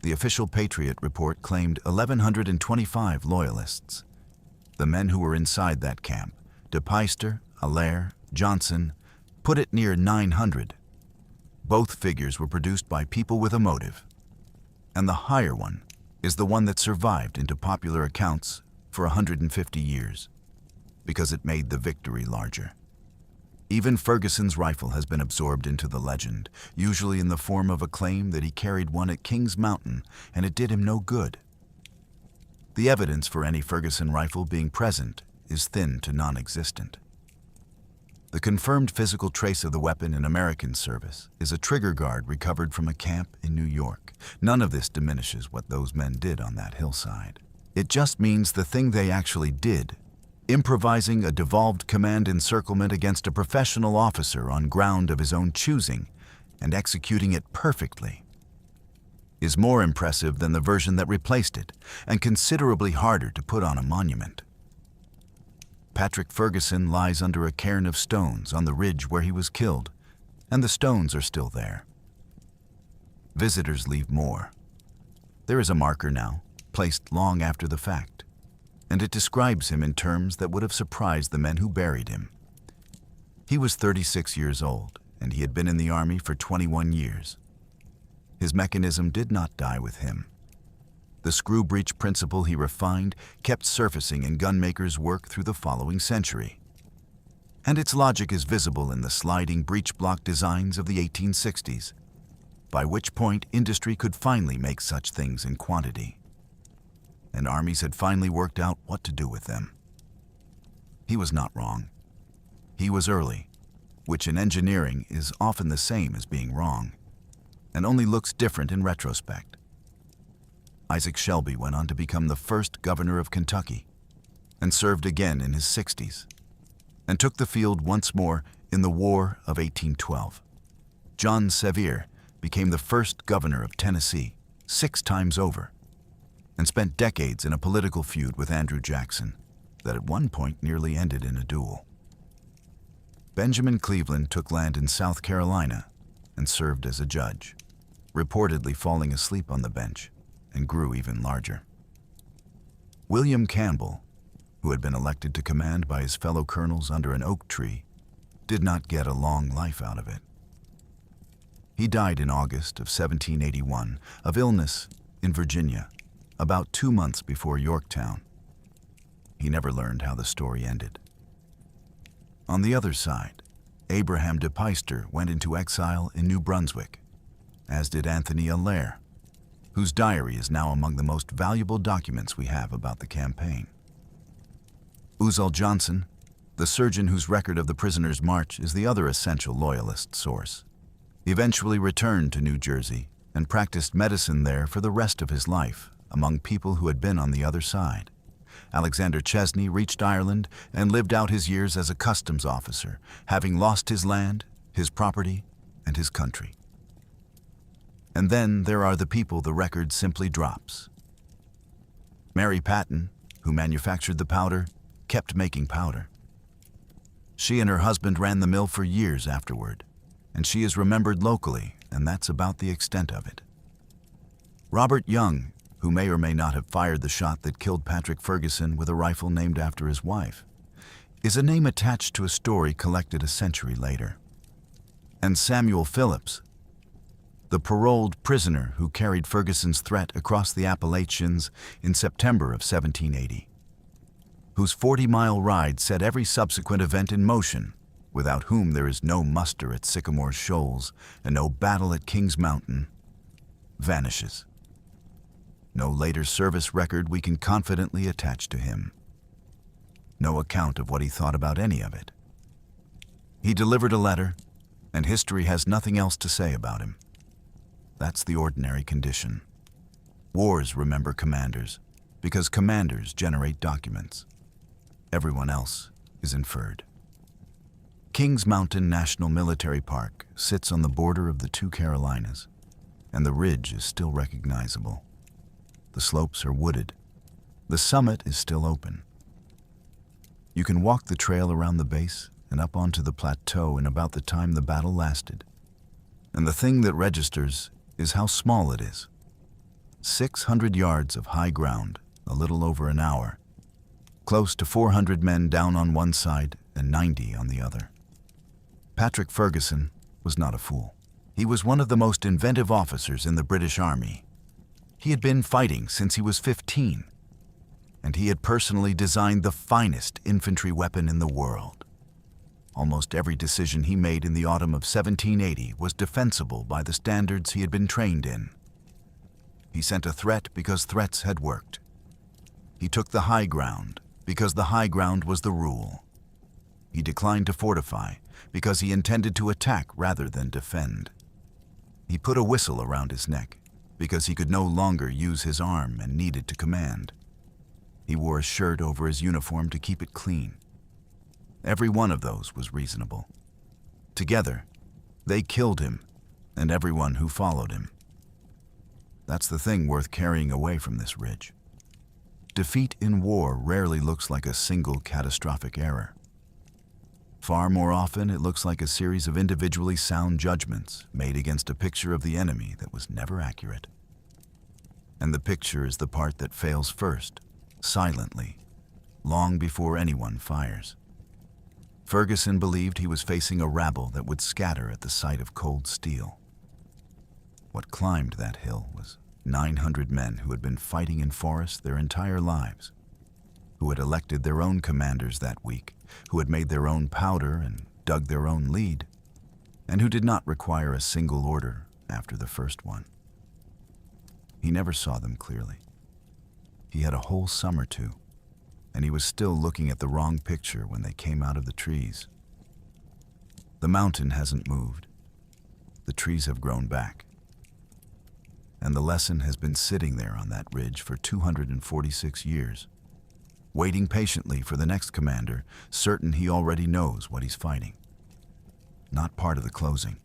The official Patriot report claimed 1,125 loyalists. The men who were inside that camp, DePeyster, Allaire, Johnson, put it near 900. Both figures were produced by people with a motive, and the higher one is the one that survived into popular accounts for 150 years, because it made the victory larger. Even Ferguson's rifle has been absorbed into the legend, usually in the form of a claim that he carried one at Kings Mountain and it did him no good. The evidence for any Ferguson rifle being present is thin to non-existent. The confirmed physical trace of the weapon in American service is a trigger guard recovered from a camp in New York. None of this diminishes what those men did on that hillside. It just means the thing they actually did, improvising a devolved command encirclement against a professional officer on ground of his own choosing and executing it perfectly, is more impressive than the version that replaced it and considerably harder to put on a monument. Patrick Ferguson lies under a cairn of stones on the ridge where he was killed, and the stones are still there. Visitors leave more. There is a marker now, placed long after the fact, and it describes him in terms that would have surprised the men who buried him. He was 36 years old, and he had been in the Army for 21 years. His mechanism did not die with him. The screw breech principle he refined kept surfacing in gunmakers' work through the following century. And its logic is visible in the sliding breech block designs of the 1860s, by which point industry could finally make such things in quantity, and armies had finally worked out what to do with them. He was not wrong. He was early, which in engineering is often the same as being wrong, and only looks different in retrospect. Isaac Shelby went on to become the first governor of Kentucky and served again in his 60s and took the field once more in the War of 1812. John Sevier became the first governor of Tennessee 6 times over and spent decades in a political feud with Andrew Jackson that at one point nearly ended in a duel. Benjamin Cleveland took land in South Carolina and served as a judge, reportedly falling asleep on the bench, and grew even larger. William Campbell, who had been elected to command by his fellow colonels under an oak tree, did not get a long life out of it. He died in August of 1781 of illness in Virginia, about 2 months before Yorktown. He never learned how the story ended. On the other side, Abraham de Peyster went into exile in New Brunswick, as did Anthony Allaire, whose diary is now among the most valuable documents we have about the campaign. Uzell Johnson, the surgeon whose record of the prisoners' march is the other essential Loyalist source, eventually returned to New Jersey and practiced medicine there for the rest of his life among people who had been on the other side. Alexander Chesney reached Ireland and lived out his years as a customs officer, having lost his land, his property, and his country. And then there are the people the record simply drops. Mary Patton, who manufactured the powder, kept making powder. She and her husband ran the mill for years afterward, and she is remembered locally, and that's about the extent of it. Robert Young, who may or may not have fired the shot that killed Patrick Ferguson with a rifle named after his wife, is a name attached to a story collected a century later. And Samuel Phillips, the paroled prisoner who carried Ferguson's threat across the Appalachians in September of 1780, whose 40-mile ride set every subsequent event in motion, without whom there is no muster at Sycamore Shoals and no battle at Kings Mountain, vanishes. No later service record we can confidently attach to him. No account of what he thought about any of it. He delivered a letter, and history has nothing else to say about him. That's the ordinary condition. Wars remember commanders, because commanders generate documents. Everyone else is inferred. Kings Mountain National Military Park sits on the border of the 2 Carolinas, and the ridge is still recognizable. The slopes are wooded. The summit is still open. You can walk the trail around the base and up onto the plateau in about the time the battle lasted. And the thing that registers is how small it is. 600 yards of high ground, a little over an hour. Close to 400 men down on one side and 90 on the other. Patrick Ferguson was not a fool. He was one of the most inventive officers in the British Army. He had been fighting since he was 15, and he had personally designed the finest infantry weapon in the world. Almost every decision he made in the autumn of 1780 was defensible by the standards he had been trained in. He sent a threat because threats had worked. He took the high ground because the high ground was the rule. He declined to fortify because he intended to attack rather than defend. He put a whistle around his neck because he could no longer use his arm and needed to command. He wore a shirt over his uniform to keep it clean. Every one of those was reasonable. Together, they killed him and everyone who followed him. That's the thing worth carrying away from this ridge. Defeat in war rarely looks like a single catastrophic error. Far more often, it looks like a series of individually sound judgments made against a picture of the enemy that was never accurate. And the picture is the part that fails first, silently, long before anyone fires. Ferguson believed he was facing a rabble that would scatter at the sight of cold steel. What climbed that hill was 900 men who had been fighting in forests their entire lives, who had elected their own commanders that week, who had made their own powder and dug their own lead, and who did not require a single order after the first one. He never saw them clearly. He had a whole summer to, and he was still looking at the wrong picture when they came out of the trees. The mountain hasn't moved. The trees have grown back. and the lesson has been sitting there on that ridge for 246 years, waiting patiently for the next commander, certain he already knows what he's fighting. Not part of the closing.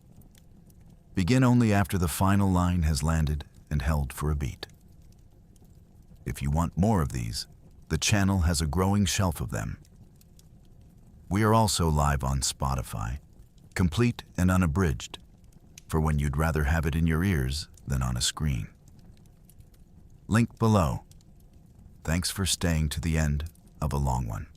Begin only after the final line has landed and held for a beat. If you want more of these, the channel has a growing shelf of them. We are also live on Spotify, complete and unabridged, for when you'd rather have it in your ears than on a screen. Link below. Thanks for staying to the end of a long one.